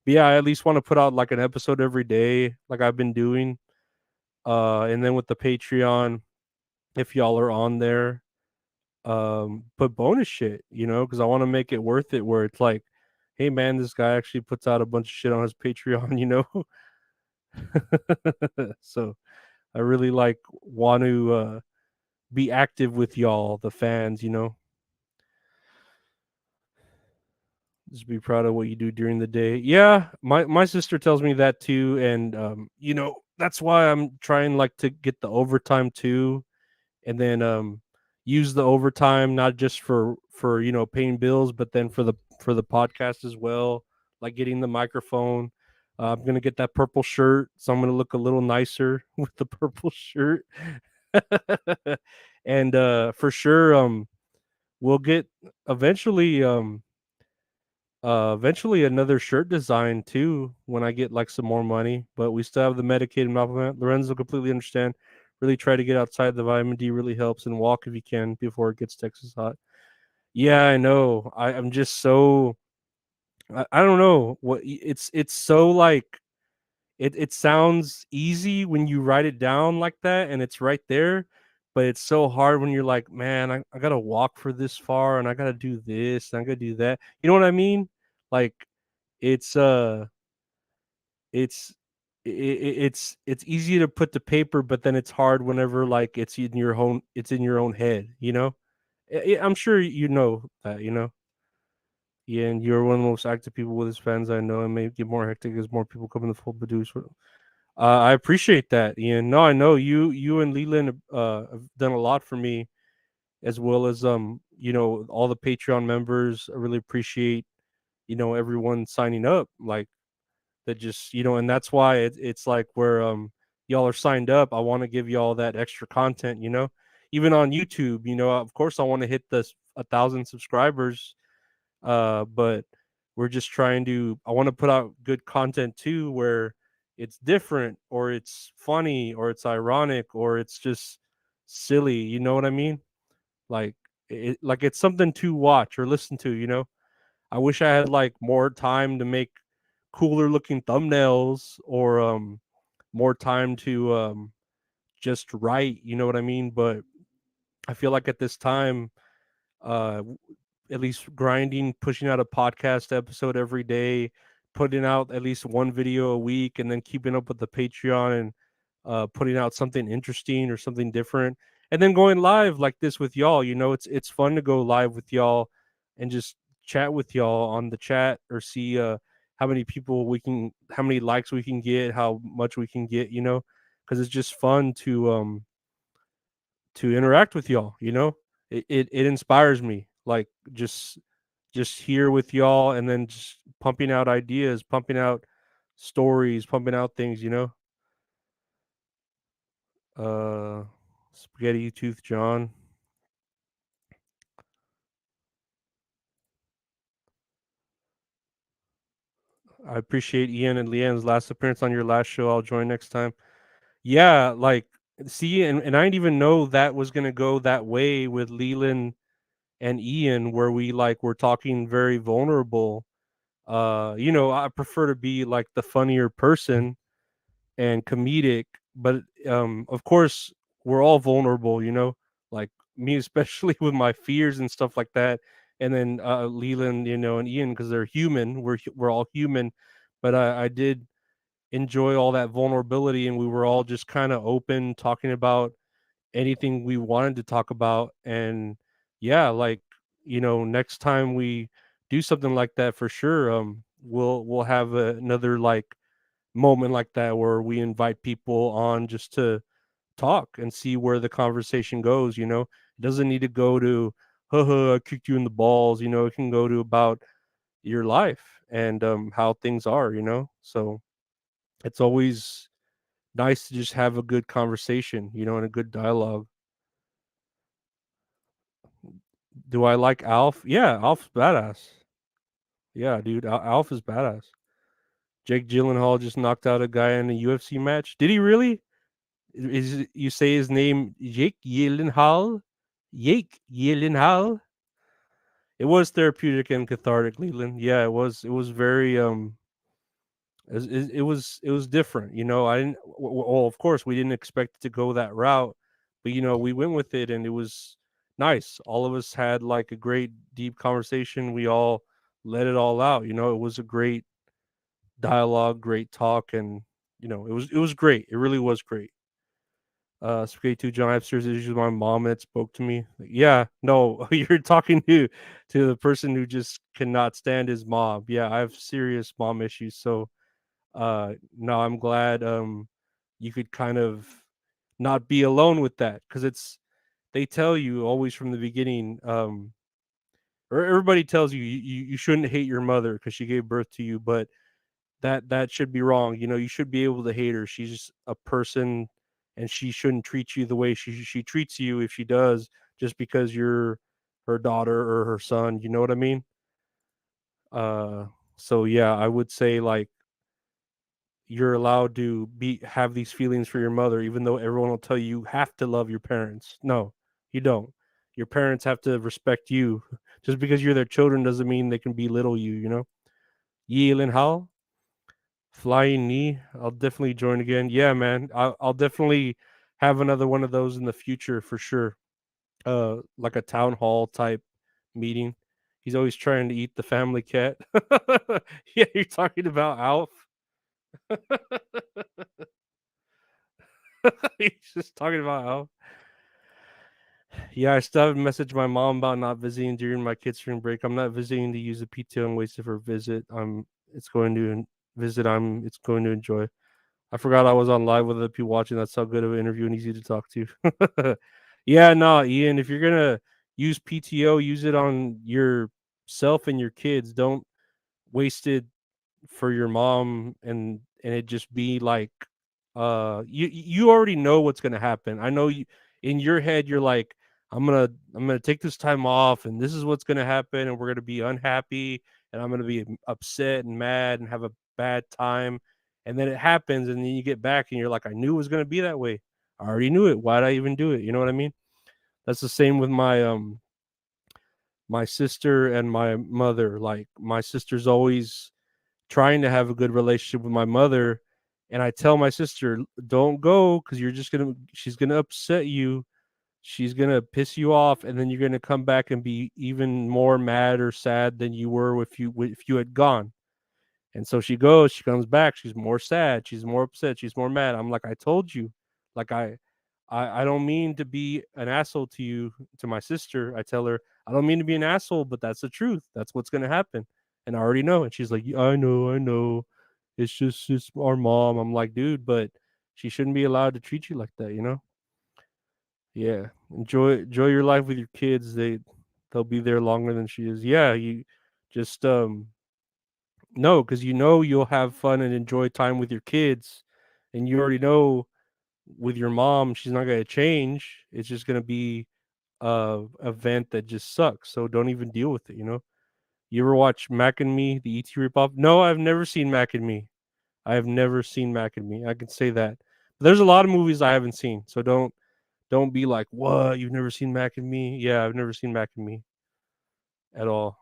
But yeah, I at least want to put out like an episode every day like I've been doing, and then with the Patreon, if y'all are on there, put bonus shit, because I want to make it worth it, where it's like, hey man, this guy actually puts out a bunch of shit on his Patreon, So I really like want to be active with y'all, the fans, just be proud of what you do during the day. Yeah, my sister tells me that too, and that's why I'm trying like to get the overtime too, and then use the overtime not just for paying bills, but then for the podcast as well, like getting the microphone. I'm gonna get that purple shirt, so I'm gonna look a little nicer with the purple shirt. And for sure, we'll get eventually eventually another shirt design too when I get like some more money. But we still have the medicated supplement. Lorenzo completely understand. Really try to get outside. The vitamin D really helps, and walk if you can before it gets Texas hot. Yeah, I know. I'm just so I don't know what it's so like it sounds easy when you write it down like that and it's right there, but it's so hard when you're like, man, I gotta walk for this far and I gotta do this and I gotta do that. You know what I mean? Like it's it's it's easy to put to paper, but then it's hard whenever like it's in your own head, you know? I'm sure you know that, you know. Yeah, and you're one of the most active people with his fans I know, and may get more hectic as more people come in the fold. Produce. I appreciate that, Ian. No, I know you and Leland have done a lot for me, as well as all the Patreon members. I really appreciate everyone signing up, like that. Just and that's why it's like where y'all are signed up. I want to give y'all that extra content, even on YouTube. Of course, I want to hit this 1,000 subscribers, but we're just trying to I want to put out good content too where it's different or it's funny or it's ironic or it's just silly, you know what I mean? Like like it's something to watch or listen to. I wish I had like more time to make cooler looking thumbnails or more time to just write, you know what I mean? But I feel like at this time uh at least grinding, pushing out a podcast episode every day, putting out at least one video a week, and then keeping up with the Patreon and putting out something interesting or something different, and then going live like this with y'all. It's fun to go live with y'all and just chat with y'all on the chat or see how many likes we can get, how much we can get. Because it's just fun to interact with y'all. It inspires me, like just here with y'all and then just pumping out ideas, pumping out stories, pumping out things. uh Spaghetti Tooth John, I appreciate Ian and Leanne's last appearance on your last show. I'll join next time. Yeah, like, see, and I didn't even know that was gonna go that way with Leland and Ian, where we like were talking very vulnerable. I prefer to be like the funnier person and comedic, but of course we're all vulnerable, like me especially with my fears and stuff like that. And then Leland, and Ian, because they're human, we're all human. But I did enjoy all that vulnerability, and we were all just kind of open, talking about anything we wanted to talk about. And yeah, like, next time we do something like that, for sure, we'll have another like moment like that where we invite people on just to talk and see where the conversation goes. It doesn't need to go to haha, I kicked you in the balls. It can go to about your life and how things are. So it's always nice to just have a good conversation, and a good dialogue. Do I like Alf? Yeah, Alf's badass. Yeah, dude, Alf is badass. Jake Gyllenhaal just knocked out a guy in a UFC match. Did he really? Is you say his name Jake Gyllenhaal? Jake Gyllenhaal? It was therapeutic and cathartic, Leland. Yeah, it was. It was very it was different. I didn't. Well, of course, we didn't expect it to go that route, but we went with it, and it was nice. All of us had like a great deep conversation. We all let it all out. It was a great dialogue, great talk, and it was great. It really was great. Spaghetti 2 John, I have serious issues with my mom that spoke to me. Like, yeah, no, you're talking to the person who just cannot stand his mom. Yeah, I have serious mom issues. So no, I'm glad you could kind of not be alone with that, because they tell you always from the beginning, or everybody tells you you shouldn't hate your mother because she gave birth to you, but that should be wrong. You know, you should be able to hate her. She's just a person, and she shouldn't treat you the way she treats you if she does, just because you're her daughter or her son. You know what I mean? Uh, so yeah, I would say like you're allowed to be have these feelings for your mother, even though everyone will tell you have to love your parents. No, you don't. Your parents have to respect you. Just because you're their children doesn't mean they can belittle you. You know. Yi Lin Hao, Flying Knee. I'll definitely join again. Yeah, man. I'll definitely have another one of those in the future for sure. Like a town hall type meeting. He's always trying to eat the family cat. Yeah, you're talking about Alf. He's just talking about Alf. Yeah, I still haven't messaged my mom about not visiting during my kids' spring break. I'm not visiting to use the PTO and wasted for a visit. It's going to visit. It's going to enjoy. I forgot I was on live with other people watching. That's how good of an interview and easy to talk to. Yeah, no, Ian, if you're gonna use PTO, use it on yourself and your kids. Don't waste it for your mom and it just be like you already know what's gonna happen. I know you in your head you're like, I'm gonna take this time off and this is what's gonna happen and we're gonna be unhappy and I'm gonna be upset and mad and have a bad time. And then it happens and then you get back and you're like, I knew it was gonna be that way. I already knew it. Why'd I even do it? You know what I mean? That's the same with my sister and my mother. Like my sister's always trying to have a good relationship with my mother, and I tell my sister, "Don't go because you're just gonna she's gonna upset you. She's gonna piss you off, and then you're gonna come back and be even more mad or sad than you were if you had gone." And so she goes, she comes back, she's more sad, she's more upset, she's more mad. I'm like, I told you, like I don't mean to be an asshole to you, to my sister. I tell her, I don't mean to be an asshole, but that's the truth. That's what's gonna happen. And I already know. And she's like, "Yeah, I know. It's our mom." I'm like, dude, but she shouldn't be allowed to treat you like that, you know? Yeah. Enjoy your life with your kids. They'll be there longer than she is. Yeah, you just no, because you know you'll have fun and enjoy time with your kids, and you already know with your mom, she's not gonna change. It's just gonna be a event that just sucks. So don't even deal with it. You know. You ever watch Mac and Me, the ET ripoff? No, I've never seen Mac and Me. I have never seen Mac and Me. I can say that. But there's a lot of movies I haven't seen, so don't be like, what? You've never seen Mac and Me? Yeah, I've never seen Mac and Me at all.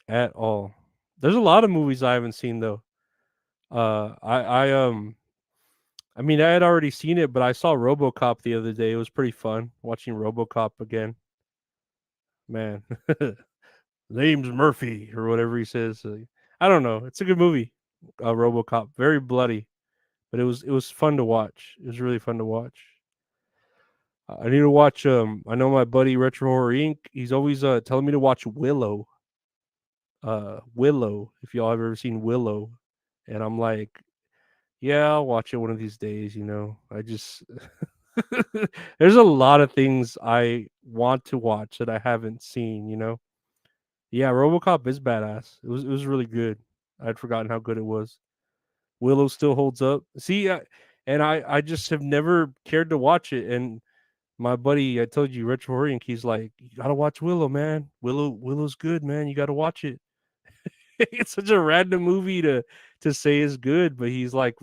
At all. There's a lot of movies I haven't seen though. I mean, I had already seen it, but I saw RoboCop the other day. It was pretty fun watching RoboCop again. Man, name's Murphy or whatever he says. I don't know. It's a good movie. RoboCop, very bloody, but it was fun to watch. It was really fun to watch. I need to watch. I know my buddy Retro Horror Inc. He's always telling me to watch Willow. Willow. If y'all have ever seen Willow, and I'm like, yeah, I'll watch it one of these days. You know, I just there's a lot of things I want to watch that I haven't seen. You know, yeah, RoboCop is badass. It was really good. I'd forgotten how good it was. Willow still holds up. See, and I just have never cared to watch it. And my buddy, I told you, Retro Horror, he's like, you gotta watch Willow, man. Willow's good, man. You gotta watch it. It's such a random movie to say is good, but he's like,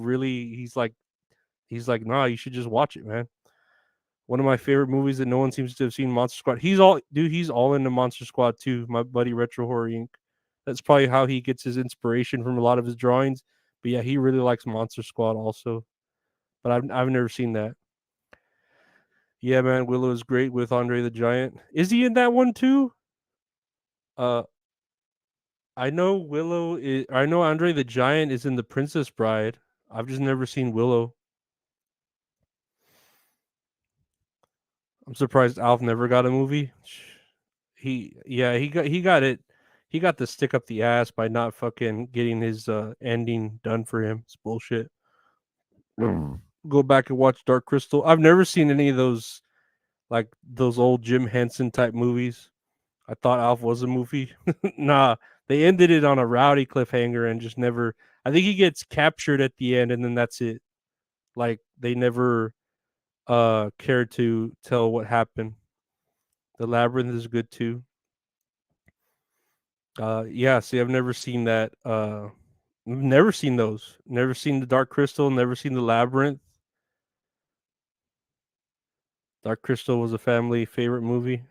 nah, you should just watch it, man. One of my favorite movies that no one seems to have seen, Monster Squad. He's all into Monster Squad too. My buddy Retro Horror Inc. That's probably how he gets his inspiration from a lot of his drawings. But yeah, he really likes Monster Squad also. But I've never seen that. Yeah, man, Willow is great with Andre the Giant. Is he in that one too? Uh, I know Willow is. I know Andre the Giant is in The Princess Bride. I've just never seen Willow. I'm surprised Alf never got a movie. He got it. He got the stick up the ass by not fucking getting his ending done for him. It's bullshit. Go back and watch Dark Crystal. I've never seen any of those like those old Jim Henson type movies. I thought Alf was a movie. Nah, they ended it on a rowdy cliffhanger and just never. I think he gets captured at the end, and then that's it. Like they never cared to tell what happened. The Labyrinth is good too. Yeah, see, I've never seen that. Never seen those. Never seen the Dark Crystal. Never seen the Labyrinth. Dark Crystal was a family favorite movie.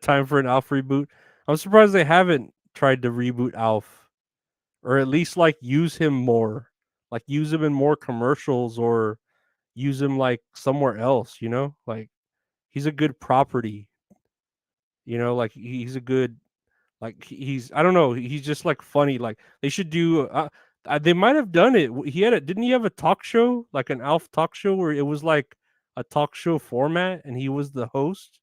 Time for an Alf reboot. I'm surprised they haven't tried to reboot Alf, or at least like use him more, like use him in more commercials, or use him like somewhere else. Like he's a good property. Like he's a good. Like he's I don't know, he's just like funny. Like they should do they might have done it. He had a didn't he have a talk show, like an Alf talk show where it was like a talk show format and he was the host?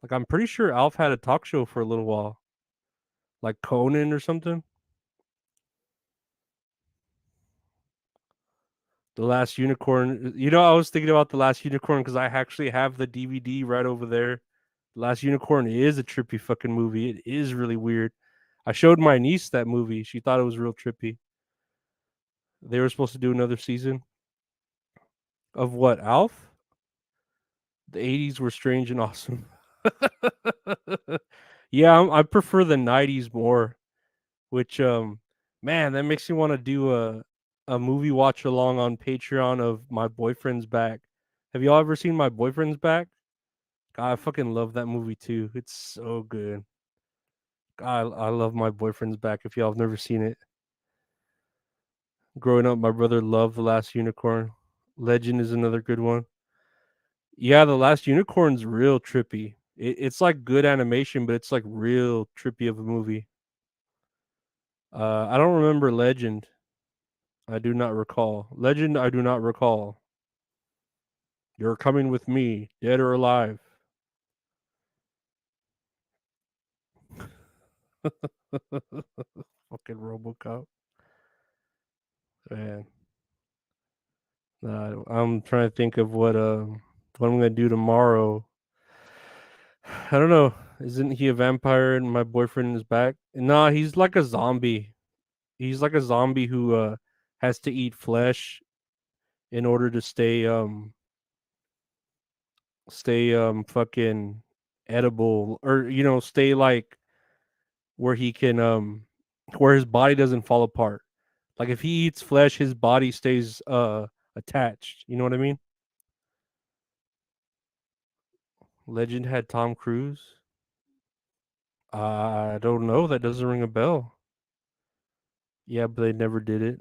Like I'm pretty sure Alf had a talk show for a little while, like Conan or something. The Last Unicorn. I was thinking about The Last Unicorn because I actually have the DVD right over there. The Last Unicorn is a trippy fucking movie. It is really weird. I showed my niece that movie. She thought it was real trippy. They were supposed to do another season of what, Alf? The 80s were strange and awesome. Yeah, I prefer the 90s more, which man, that makes me want to do a movie watch along on Patreon of My Boyfriend's Back. Have y'all ever seen My Boyfriend's Back? God, I fucking love that movie too. It's so good. God, I love My Boyfriend's Back. If y'all have never seen it, growing up, my brother loved The Last Unicorn. Legend is another good one. Yeah, The Last Unicorn's real trippy. It's like good animation, but it's like real trippy of a movie. I don't remember Legend. I do not recall. Legend, I do not recall. You're coming with me, dead or alive. Fucking RoboCop. Man, nah, I'm trying to think of what I'm gonna do tomorrow. I don't know. Isn't he a vampire and my boyfriend is back? Nah, he's like a zombie. He's like a zombie who has to eat flesh in order to stay fucking edible, or stay like where he can where his body doesn't fall apart. Like if he eats flesh, his body stays attached. You know what I mean? Legend had Tom Cruise. I don't know. That doesn't ring a bell. Yeah, but they never did it.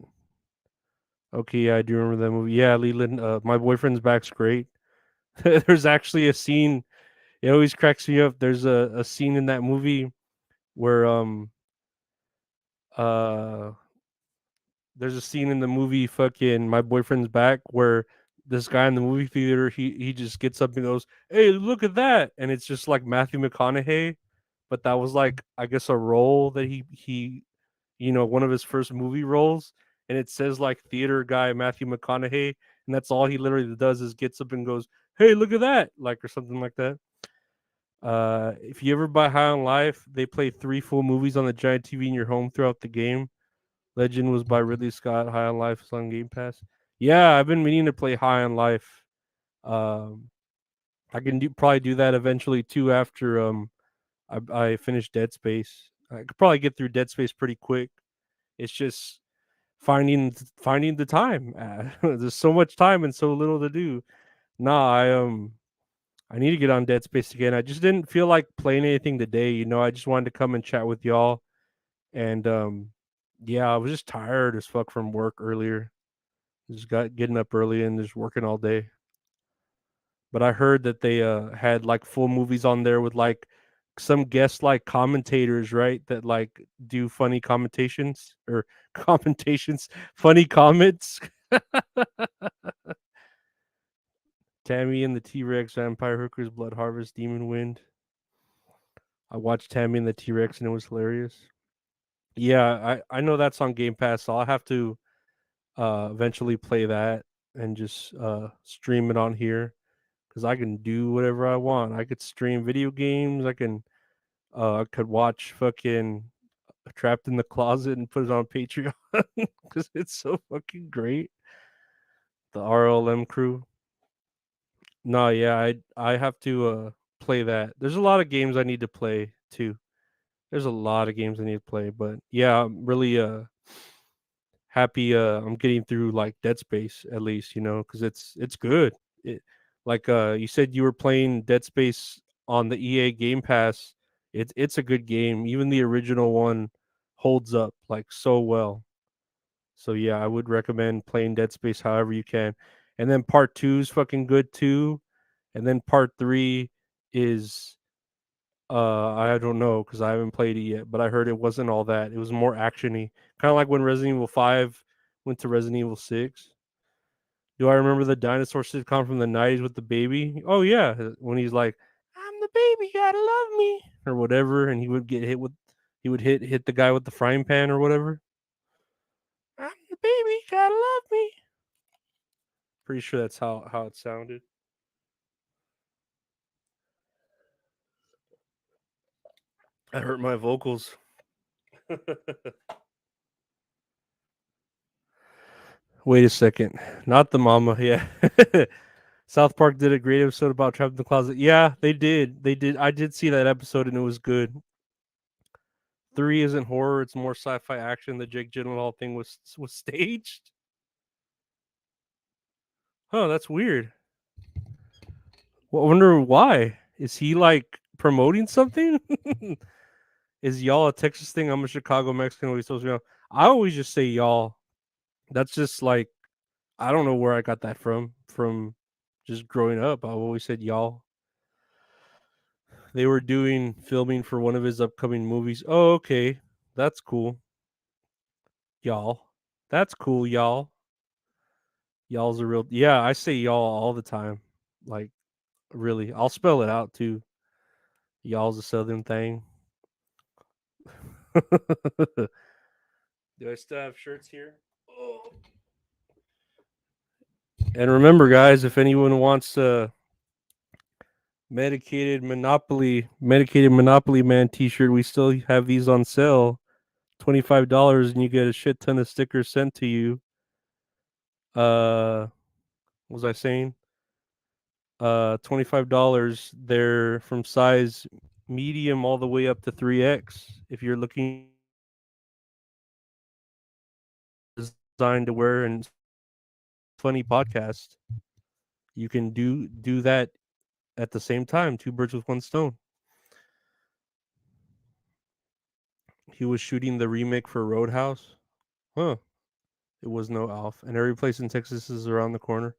Okay, yeah, I do remember that movie. Yeah, Leland, My Boyfriend's Back's great. There's actually a scene. It always cracks me up. There's a scene in that movie where uh there's a scene in the movie fucking My Boyfriend's Back where this guy in the movie theater, he just gets up and goes, "Hey, look at that!" And it's just like Matthew McConaughey, but that was like I guess a role that he one of his first movie roles, and it says like theater guy Matthew McConaughey, and that's all he literally does is gets up and goes, "Hey, look at that!" Like or something like that. If you ever buy High on Life, they play 3 full movies on the giant TV in your home throughout the game. Legend was by Ridley Scott. High on Life is on Game Pass. Yeah, I've been meaning to play High on Life. Um, I can probably do that eventually too after I finish Dead Space. I could probably get through Dead Space pretty quick. It's just finding the time. There's so much time and so little to do. Nah, I need to get on Dead Space again. I just didn't feel like playing anything today. I just wanted to come and chat with y'all. And yeah, I was just tired as fuck from work earlier. Just got getting up early and just working all day. But I heard that they had like full movies on there with like some guest like commentators, right? That like do funny commentations or commentations, funny comments. Tammy and the T Rex, Vampire Hookers, Blood Harvest, Demon Wind. I watched Tammy and the T Rex and it was hilarious. Yeah, I know that's on Game Pass, so I'll have to eventually play that and just stream it on here because I can do whatever I want. I could stream video games. I could watch fucking Trapped in the Closet and put it on Patreon because it's so fucking great. The RLM crew. No, yeah, I have to play that. There's a lot of games I need to play too. There's a lot of games I need to play, but yeah, I'm really happy I'm getting through like Dead Space at least, cuz it's good. It like you said you were playing Dead Space on the EA Game Pass. It's a good game. Even the original one holds up like so well. So yeah, I would recommend playing Dead Space however you can. And then part 2 is fucking good too. And then part 3 is I don't know because I haven't played it yet, but I heard it wasn't all that. It was more actiony, kind of like when Resident Evil 5 went to Resident Evil 6. Do I remember the dinosaur sitcom from the 90s with the baby? Oh yeah, when he's like, "I'm the baby, you gotta love me," or whatever, and he would hit the guy with the frying pan or whatever. I'm the baby, you gotta love me. Pretty sure that's how it sounded. I hurt my vocals. Wait a second. Not the mama. Yeah. South Park did a great episode about Trapped in the Closet. Yeah, they did. They did. I did see that episode and it was good. 3 isn't horror, it's more sci-fi action. The Jake Gyllenhaal thing was staged. Oh, that's weird. Well, I wonder why. Is he like promoting something? Is y'all a Texas thing? I'm a Chicago Mexican. What are you supposed to know? I always just say y'all. That's just like I don't know where I got that from. From just growing up, I've always said y'all. They were doing filming for one of his upcoming movies. Oh, okay. That's cool. Y'all. That's cool, y'all. Y'all's a real yeah, I say y'all all the time. Like really. I'll spell it out too. Y'all's a southern thing. Do I still have shirts here? Oh. And remember guys, if anyone wants medicated Monopoly Man t-shirt, we still have these on sale. $25 and you get a shit ton of stickers sent to you. What was I saying? $25. They're from size medium all the way up to 3X. If you're looking designed to wear and funny podcast, you can do that at the same time. Two birds with one stone. He was shooting the remake for Roadhouse. Huh. It was no Alf. And every place in Texas is around the corner.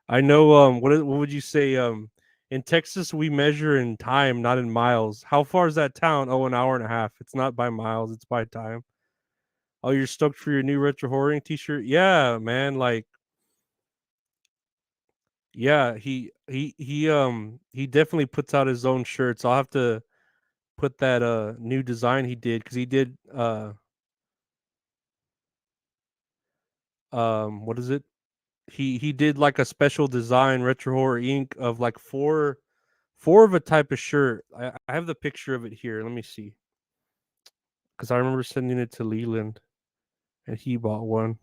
I know what would you say in Texas we measure in time, not in miles. How far is that town? Oh, an hour and a half. It's not by miles, it's by time. Oh, you're stoked for your new retro horroring t-shirt? Yeah, man, like yeah, he definitely puts out his own shirts. I'll have to put that new design he did cuz he did what is it? He did like a special design retro horror ink of like four of a type of shirt. I have the picture of it here. Let me see. Because I remember sending it to Leland and he bought one.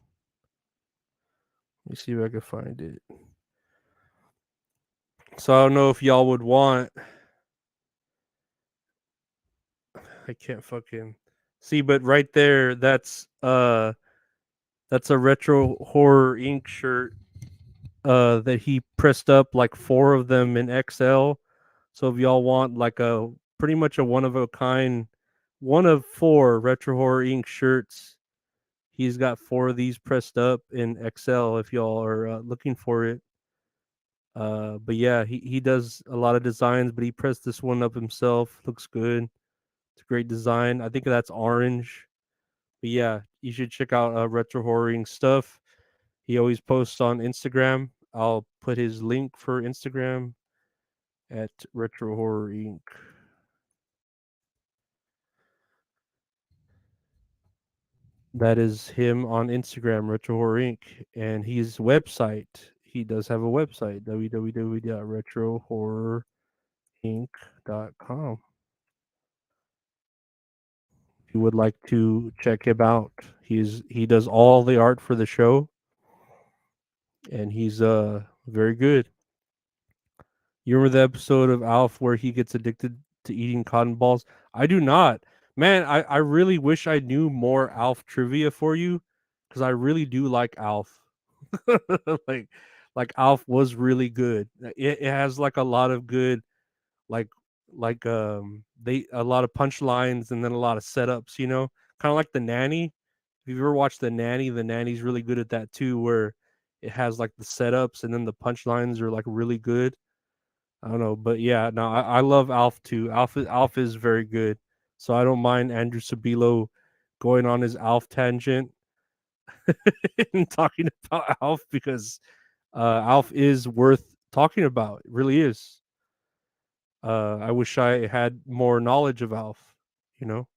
Let me see if I can find it. So I don't know if y'all would want. I can't fucking see, but right there, that's a retro horror ink shirt that he pressed up like four of them in XL. So if y'all want like a pretty much a one of a kind, one of four retro horror ink shirts, he's got four of these pressed up in XL. If y'all are looking for it, but yeah, he does a lot of designs, but he pressed this one up himself. Looks good. It's a great design. I think that's orange. But yeah, you should check out retro horror ink stuff. He always posts on Instagram. I'll put his link for Instagram at Retro Horror Inc. That is him on Instagram, Retro Horror Inc. And his website, he does have a website, www.retrohorrorinc.com. you would like to check him out, he does all the art for the show, and he's very good. You remember the episode of Alf where he gets addicted to eating cotton balls? I do not. Man, I really wish I knew more Alf trivia for you, because I really do like Alf. like like Alf was really good. It has like a lot of good, like they a lot of punchlines and then a lot of setups, kind of like the nanny. If you've ever watched the nanny's really good at that too, where it has like the setups and then the punchlines are like really good. I don't know, but yeah, no, I love Alf too. Alf is very good, so I don't mind Andrew Sabilo going on his Alf tangent and talking about Alf, because Alf is worth talking about. It really is. I wish I had more knowledge of Alf. You know,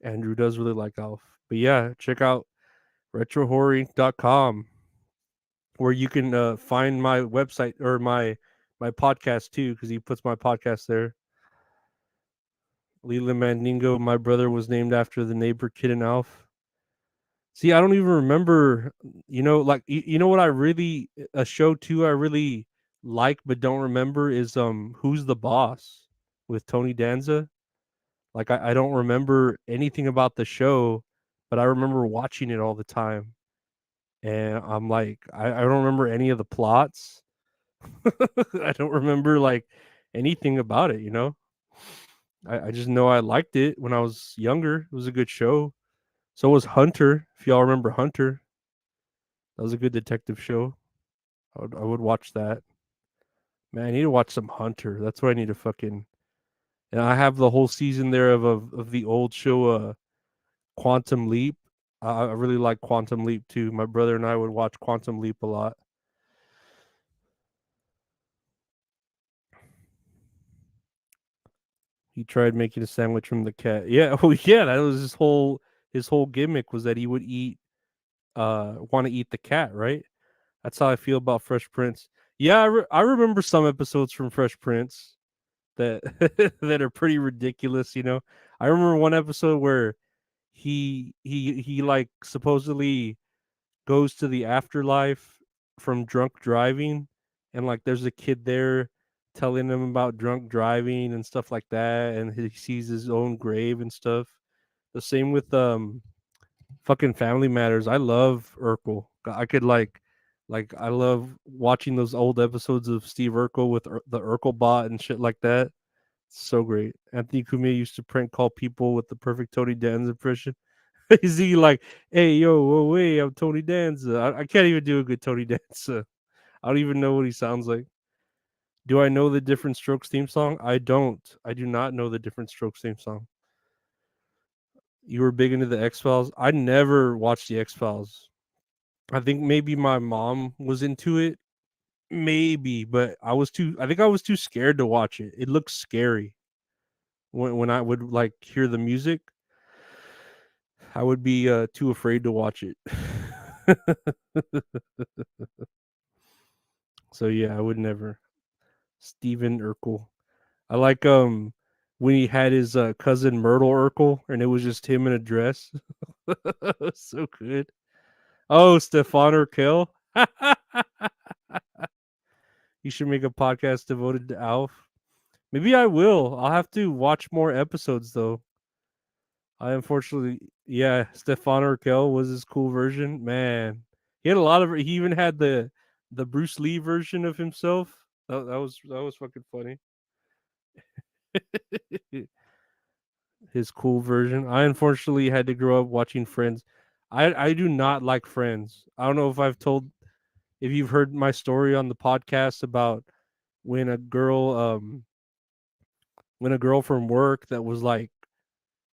Andrew does really like Alf, but yeah, check out retrohorror.com, where you can find my website or my podcast too, because he puts my podcast there. Leland Mandingo, my brother, was named after the neighbor kid in Alf. See, I don't even remember, like you know what I really a show too I really like but don't remember is Who's the Boss with Tony Danza. Like I don't remember anything about the show, but I remember watching it all the time. And I'm like, I don't remember any of the plots. I don't remember like anything about it. I just know I liked it when I was younger. It was a good show. So was Hunter. If y'all remember Hunter, that was a good detective show. I would watch that. Man, I need to watch some Hunter. That's what I need to fucking. And I have the whole season there of the old show, Quantum Leap. I really like Quantum Leap too. My brother and I would watch Quantum Leap a lot. He tried making a sandwich from the cat. Yeah, oh yeah, that was his whole gimmick was that he would want to eat the cat, right? That's how I feel about Fresh Prince. Yeah, I remember some episodes from Fresh Prince that that are pretty ridiculous. I remember one episode where he like supposedly goes to the afterlife from drunk driving, and like there's a kid there telling him about drunk driving and stuff like that, and he sees his own grave and stuff. The same with fucking Family Matters. I love Urkel. I could like I love watching those old episodes of Steve Urkel with the Urkel bot and shit like that. So great. Anthony Cumia used to prank call people with the perfect Tony Danza impression. Is he like, hey, yo, whoa, wait, I'm Tony Danza. I can't even do a good Tony Danza. I don't even know what he sounds like. Do I know the Different Strokes theme song? I don't. I do not know the Different Strokes theme song. You were big into the X Files. I never watched the X Files. I think maybe my mom was into it, maybe, but I think I was too scared to watch it. It looks scary. When I would like hear the music, I would be too afraid to watch it. So yeah, I would never. Steven Urkel. I like when he had his cousin Myrtle Urkel and it was just him in a dress. So good. Oh, Stefan Urkel. You should make a podcast devoted to Alf. Maybe I will. I'll have to watch more episodes though. I unfortunately, yeah, Stefan Urkel was his cool version. Man, he had a lot of. He even had the Bruce Lee version of himself. That was fucking funny. His cool version. I unfortunately had to grow up watching Friends. I do not like Friends. I don't know if you've heard my story on the podcast about when a girl when a girl from work that was like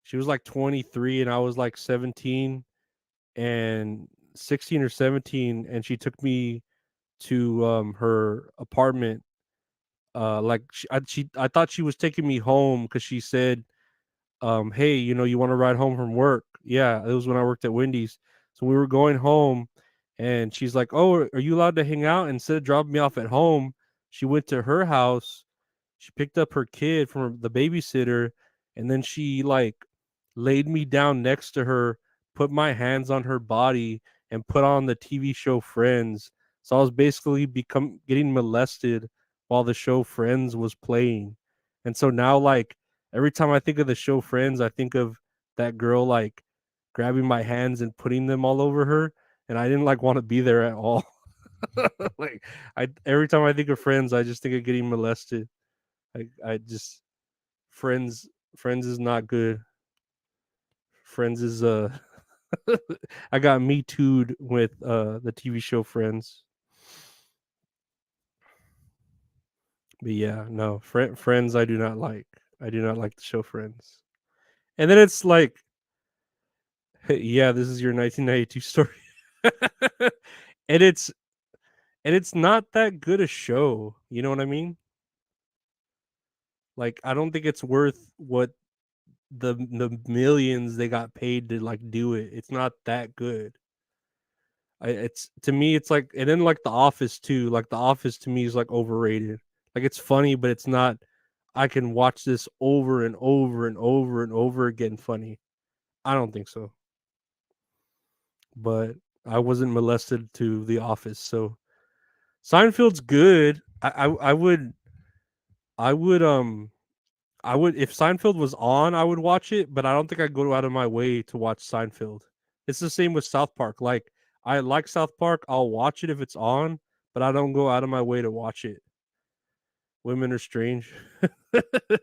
she was like 23 and I was like 17 and 16 or 17, and she took me to her apartment. Like I thought she was taking me home because she said, hey, you want to ride home from work? Yeah, it was when I worked at Wendy's. So we were going home, and she's like, oh, are you allowed to hang out? Instead of dropping me off at home, she went to her house. She picked up her kid from the babysitter, and then she like laid me down next to her, put my hands on her body, and put on the TV show Friends. So I was basically become getting molested while the show Friends was playing. And so now like every time I think of the show Friends, I think of that girl like grabbing my hands and putting them all over her, and I didn't like want to be there at all. Like I every time I think of Friends, I just think of getting molested. I just Friends Friends is not good. Friends is I got me too'd with the TV show Friends. But yeah, no, Friends I do not like. I do not like the show Friends. And then it's like, hey, yeah, this is your 1992 story. and it's and it's not that good a show. You know what I mean? Like I don't think it's worth what the millions they got paid to like do it. It's not that good. It's to me, it's like, and then like The Office too. Like The Office to me is like overrated. Like it's funny, but it's not. I can watch this over and over and over and over again. Funny. I don't think so. But I wasn't molested to The Office, so Seinfeld's good. I would I would if Seinfeld was on, I would watch it, but I don't think I'd go out of my way to watch Seinfeld. It's the same with South Park. Like I like South Park, I'll watch it if it's on, but I don't go out of my way to watch it. Women are strange.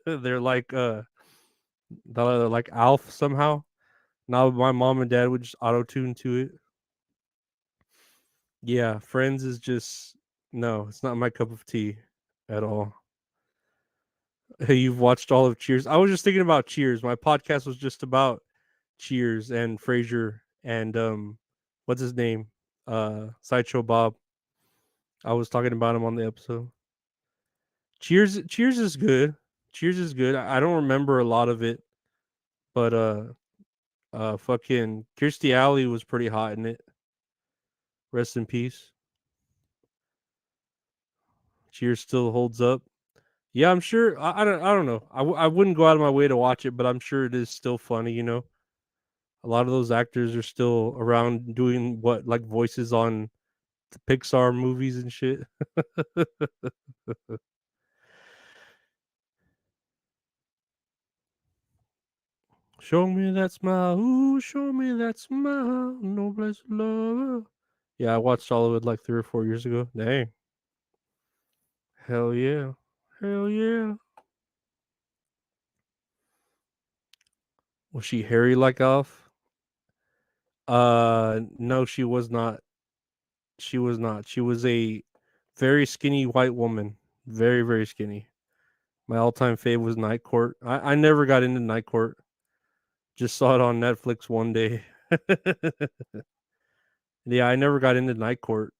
They're like Alf somehow. Now my mom and dad would just auto tune to it. Yeah, Friends is just no, it's not my cup of tea at all. Hey, you've watched all of Cheers. I was just thinking about Cheers. My podcast was just about Cheers and Frasier and what's his name? Sideshow Bob. I was talking about him on the episode. Cheers is good. Cheers is good. I don't remember a lot of it, but fucking Kirstie Alley was pretty hot in it. Rest in peace. Cheers still holds up. Yeah, I'm sure. I don't know. I wouldn't go out of my way to watch it, but I'm sure it is still funny. You know, a lot of those actors are still around doing what like voices on the Pixar movies and shit. Show me that smile, ooh, show me that smile, no place to love. Yeah, I watched all of it like 3 or 4 years ago. Dang, hell yeah, hell yeah. Was she hairy like Alf? No, she was not. She was not. She was a very skinny white woman, very very skinny. My all-time fave was Night Court. I never got into Night Court. Just saw it on Netflix one day. Yeah, I never got into Night Court.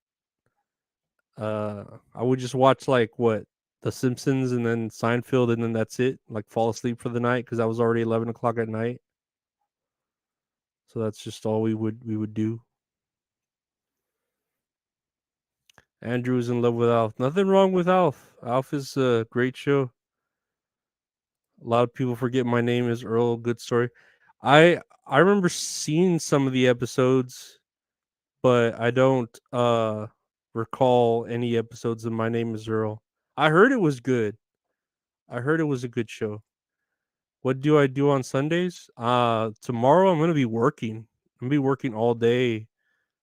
I would just watch like what The Simpsons and then Seinfeld and then that's it. Like fall asleep for the night because I was already 11 o'clock at night. So that's just all we would do. Andrew is in love with Alf. Nothing wrong with Alf. Alf is a great show. A lot of people forget my name is Earl. Good story. I remember seeing some of the episodes, but I don't recall any episodes of My Name is Earl. I heard it was good. I heard it was a good show. What do I do on Sundays? Tomorrow I'm gonna be working. I'm gonna be working all day.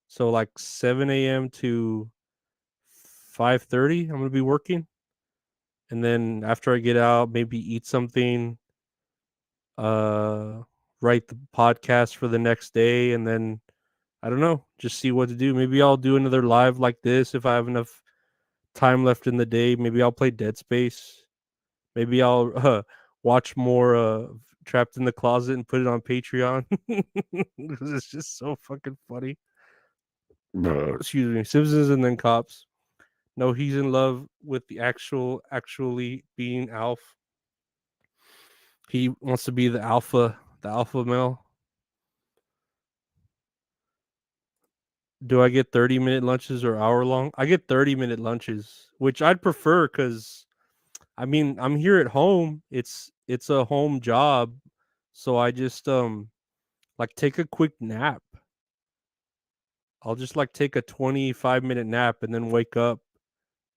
So like 7 a.m. to 5:30. I'm gonna be working, and then after I get out, maybe eat something. Uh, write the podcast for the next day, and then I don't know, just see what to do. Maybe I'll do another live like this if I have enough time left in the day. Maybe I'll play Dead Space. Maybe I'll watch more Trapped in the Closet and put it on Patreon because it's just so fucking funny. Excuse me, Simpsons and then Cops. No, he's in love with the actually being Alf. He wants to be the alpha male. Do I get 30-minute lunches or hour long? I get 30-minute lunches, which I'd prefer because I mean I'm here at home. It's a home job, so I just like take a quick nap. I'll just like take a 25-minute nap and then wake up,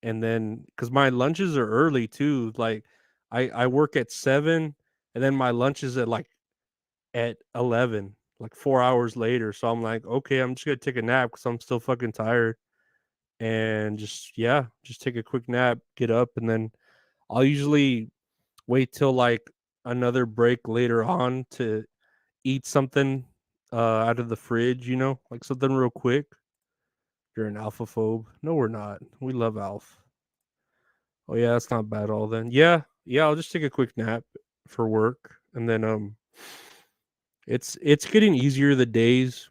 and then cuz my lunches are early too. Like I work at 7 and then my lunch is at 11, like 4 hours later. So I'm like, "Okay, I'm just going to take a nap cuz I'm still fucking tired." And just yeah, just take a quick nap, get up, and then I'll usually wait till like another break later on to eat something out of the fridge, like something real quick. You're an alpha phobe. No, we're not. We love Alf. Oh yeah, that's not bad at all then. Yeah, yeah, I'll just take a quick nap for work, and then it's getting easier the days.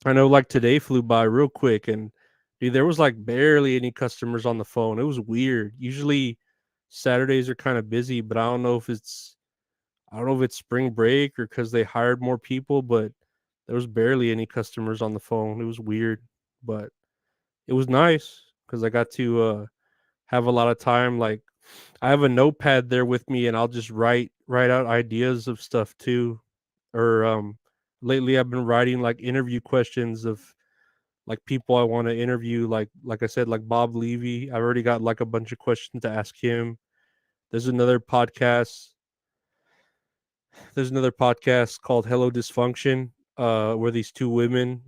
I know like today flew by real quick, and dude, there was like barely any customers on the phone. It was weird. Usually Saturdays are kind of busy, but I don't know if it's spring break or because they hired more people, but there was barely any customers on the phone. It was weird, but it was nice because I got to have a lot of time. Like I have a notepad there with me, and I'll just write out ideas of stuff too. Or lately, I've been writing like interview questions of like people I want to interview. Like I said, like Bob Levy. I already got like a bunch of questions to ask him. There's another podcast There's another podcast called Hello Dysfunction, where these two women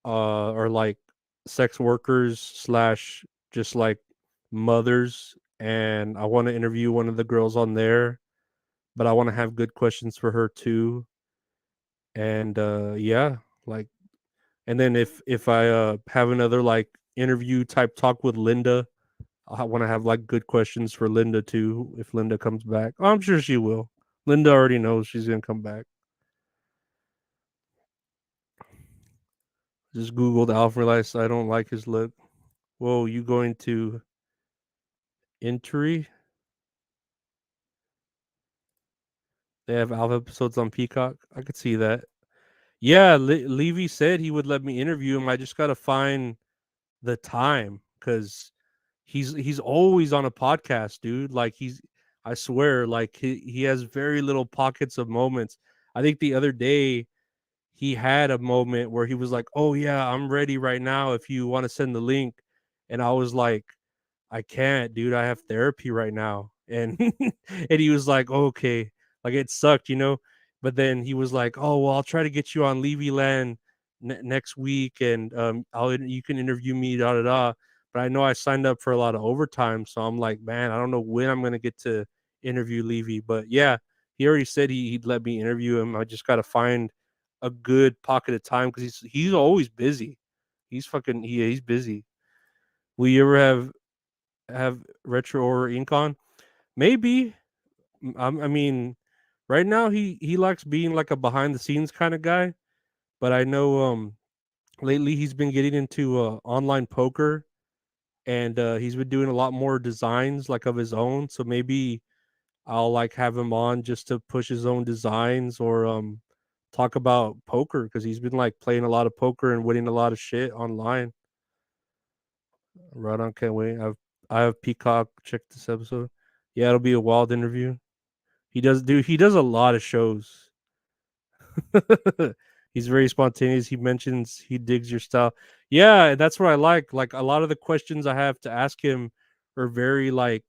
are like sex workers slash just like mothers, and I want to interview one of the girls on there, but I want to have good questions for her too. And yeah, like, and then if I have another like interview type talk with Linda, I want to have like good questions for Linda too. If Linda comes back, I'm sure she will. Linda already knows she's gonna come back. Just Googled Alf, realized I don't like his look. Whoa, you going to Entry? They have Alf episodes on Peacock. I could see that. Yeah, Levy said he would let me interview him. I just gotta find the time because he's always on a podcast, dude. Like I swear, like he has very little pockets of moments. I think the other day he had a moment where he was like, "Oh yeah, I'm ready right now. If you want to send the link," and I was like, I can't, dude. I have therapy right now. And and he was like, okay. Like it sucked. But then he was like, oh well, I'll try to get you on Levy Land next week, and you can interview me, da da da. But I know I signed up for a lot of overtime, so I'm like, man, I don't know when I'm gonna get to interview Levy. But yeah, he already said he'd let me interview him. I just gotta find a good pocket of time because he's always busy. He's busy. Will you ever have retro or ink on? Maybe. I mean, right now he likes being like a behind the scenes kind of guy, but I know lately he's been getting into online poker, and he's been doing a lot more designs like of his own, so maybe I'll like have him on just to push his own designs or talk about poker because he's been like playing a lot of poker and winning a lot of shit online. Right on, can't wait. I have Peacock check this episode. Yeah, it'll be a wild interview. He does a lot of shows. He's very spontaneous. He mentions he digs your style. Yeah, that's what I like. Like a lot of the questions I have to ask him are very like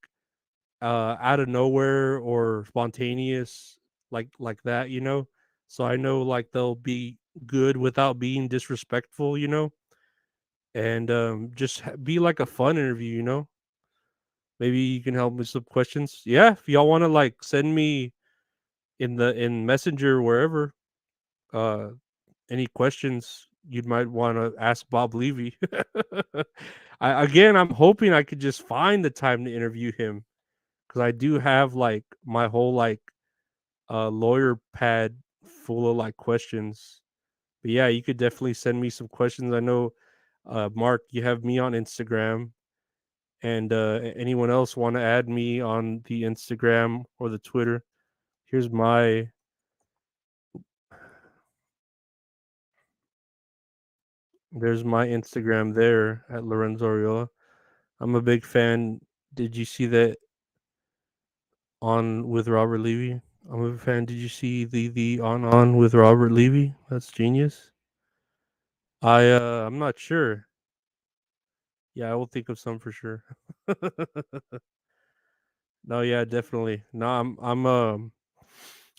out of nowhere or spontaneous, like that. So I know like they'll be good without being disrespectful, and just be like a fun interview. Maybe you can help with some questions. Yeah, if y'all want to like send me in Messenger wherever uh any questions you might want to ask Bob Levy. I'm hoping I could just find the time to interview him because I do have like my whole like lawyer pad full of like questions. But yeah, you could definitely send me some questions. I know Mark, you have me on Instagram, and anyone else want to add me on the Instagram or the Twitter? Here's my There's my Instagram there at Lorenzo Ariola. I'm a big fan. Did you see that on with Robert Levy? I'm a fan. Did you see the on with Robert Levy? That's genius. I'm not sure. Yeah, I will think of some for sure. No, yeah, definitely. No,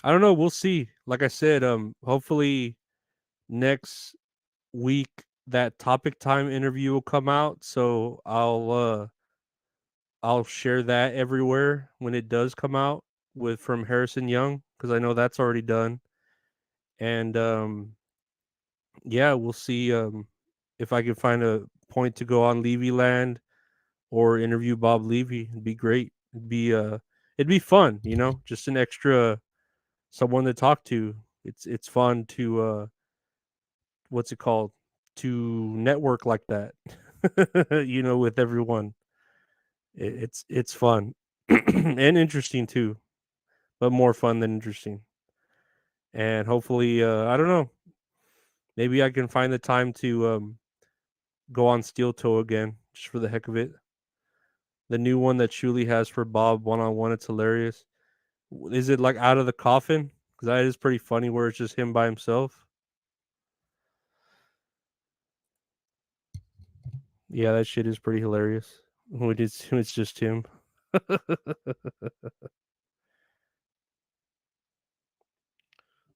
I don't know, we'll see. Like I said, hopefully next week that Topic Time interview will come out, so I'll share that everywhere when it does come out with from Harrison Young because I know that's already done. And yeah, we'll see if I can find a point to go on Levy Land or interview Bob Levy. It'd be great. It'd be fun, just an extra someone to talk to. It's fun to what's it called? To network like that. With everyone. It's fun and interesting too, but more fun than interesting. And hopefully, I don't know, maybe I can find the time to go on Steel Toe again, just for the heck of it. The new one that Shuli has for Bob one on one, it's hilarious. Is it like out of the coffin? Because that is pretty funny, where it's just him by himself. Yeah, that shit is pretty hilarious. When it's just him.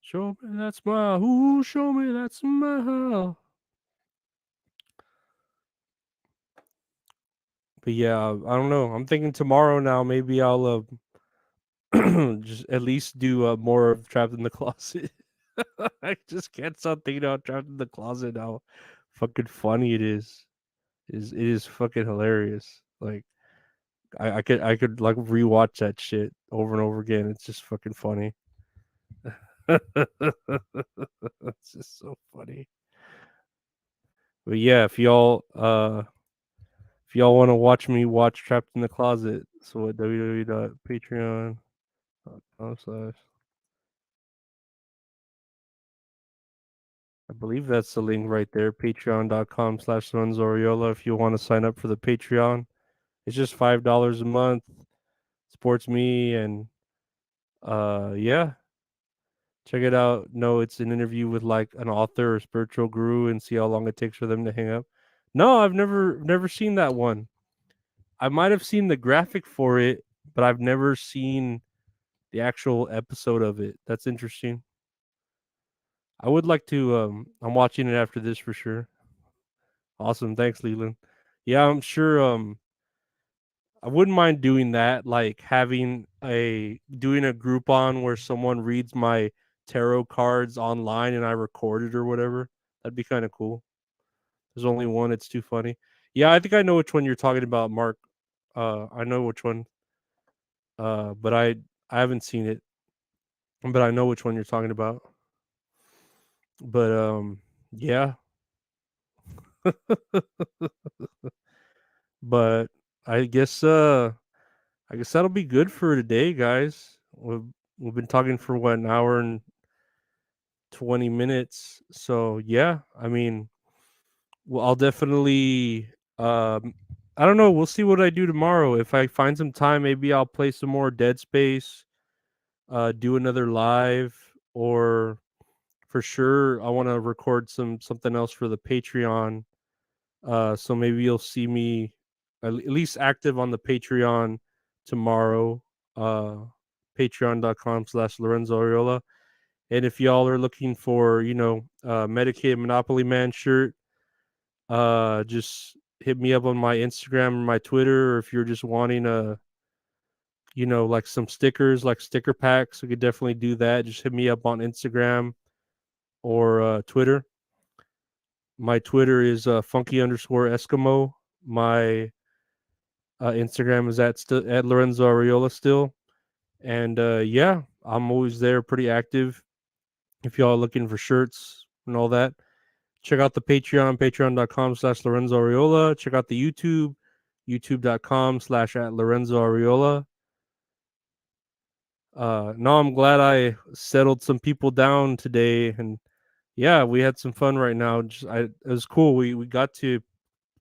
Show me that smile. Ooh, show me that smile. But yeah, I don't know. I'm thinking tomorrow now. Maybe I'll just at least do more of Trapped in the Closet. I just can't stop thinking about Trapped in the Closet. How fucking funny it is. It is fucking hilarious. Like I could like rewatch that shit over and over again. It's just fucking funny. It's just so funny. But yeah, if y'all want to watch me watch Trapped in the Closet, so at www.patreon.com/. I believe that's the link right there, patreon.com/Lorenzo if you want to sign up for the Patreon. It's just $5 a month. Supports me and yeah, check it out. No, it's an interview with like an author or spiritual guru and see how long it takes for them to hang up. No, I've never seen that one. I might have seen the graphic for it, but I've never seen the actual episode of it. That's interesting. I would like to I'm watching it after this for sure. Awesome. Thanks, Leland. Yeah, I'm sure I wouldn't mind doing that, like having a doing a Groupon where someone reads my tarot cards online and I record it or whatever. That'd be kind of cool. There's only one, it's too funny. Yeah, I think I know which one you're talking about, Mark. I know which one. But I haven't seen it, but I know which one you're talking about. But yeah. But I guess I guess that'll be good for today, guys. We've been talking for what, an hour and 20 minutes. So yeah, I mean, well, I'll definitely I don't know, we'll see what I do tomorrow. If I find some time, maybe I'll play some more Dead Space, do another live, or for sure I want to record something else for the Patreon. So maybe you'll see me at least active on the Patreon tomorrow. Patreon.com/Lorenzo Ariola. And if y'all are looking for, Medicaid Monopoly Man shirt, just hit me up on my Instagram or my Twitter. Or if you're just wanting like some stickers, like sticker packs, we could definitely do that. Just hit me up on Instagram or Twitter. My Twitter is funky_Eskimo. My Instagram is at Lorenzo Ariola still. And yeah, I'm always there, pretty active. If y'all are looking for shirts and all that, check out the Patreon, patreon.com/Lorenzo Ariola. Check out the YouTube, youtube.com/@Lorenzo Ariola. No, I'm glad I settled some people down today, and yeah, we had some fun right now. It was cool. We got to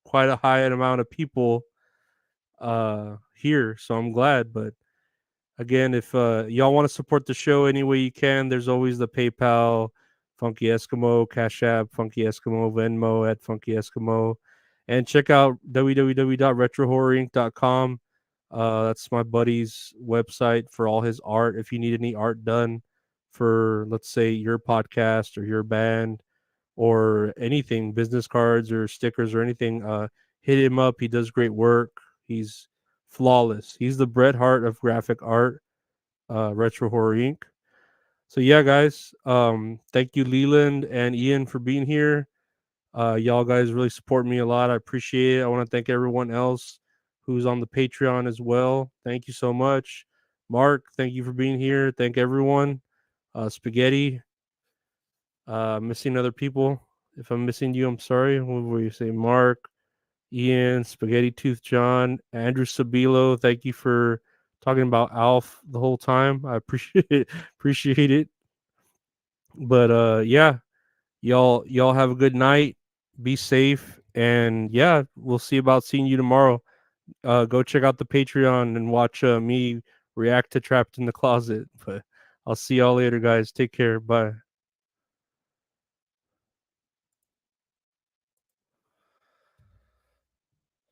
quite a high amount of people here, so I'm glad. But Again, if y'all want to support the show any way you can, there's always the PayPal, Funky Eskimo, Cash App, Funky Eskimo, Venmo at Funky Eskimo, and check out www.retrohorrorinc.com. That's my buddy's website for all his art. If you need any art done for, let's say, your podcast or your band or anything, business cards or stickers or anything, hit him up. He does great work. He's flawless. He's the Bret Hart of graphic art, Retro Horror Inc. So yeah, guys, thank you, Leland and Ian, for being here. Y'all guys really support me a lot. I appreciate it. I want to thank everyone else who's on the Patreon as well. Thank you so much. Mark, thank you for being here. Thank everyone. Spaghetti, missing other people. If I'm missing you, I'm sorry. What were you say? Mark, Ian, Spaghetti Tooth John, Andrew Sabilo. Thank you for talking about Alf the whole time. I appreciate it. Appreciate it. But yeah, y'all have a good night. Be safe, and yeah, we'll see about seeing you tomorrow. Go check out the Patreon and watch me react to Trapped in the Closet. But I'll see y'all later, guys. Take care. Bye.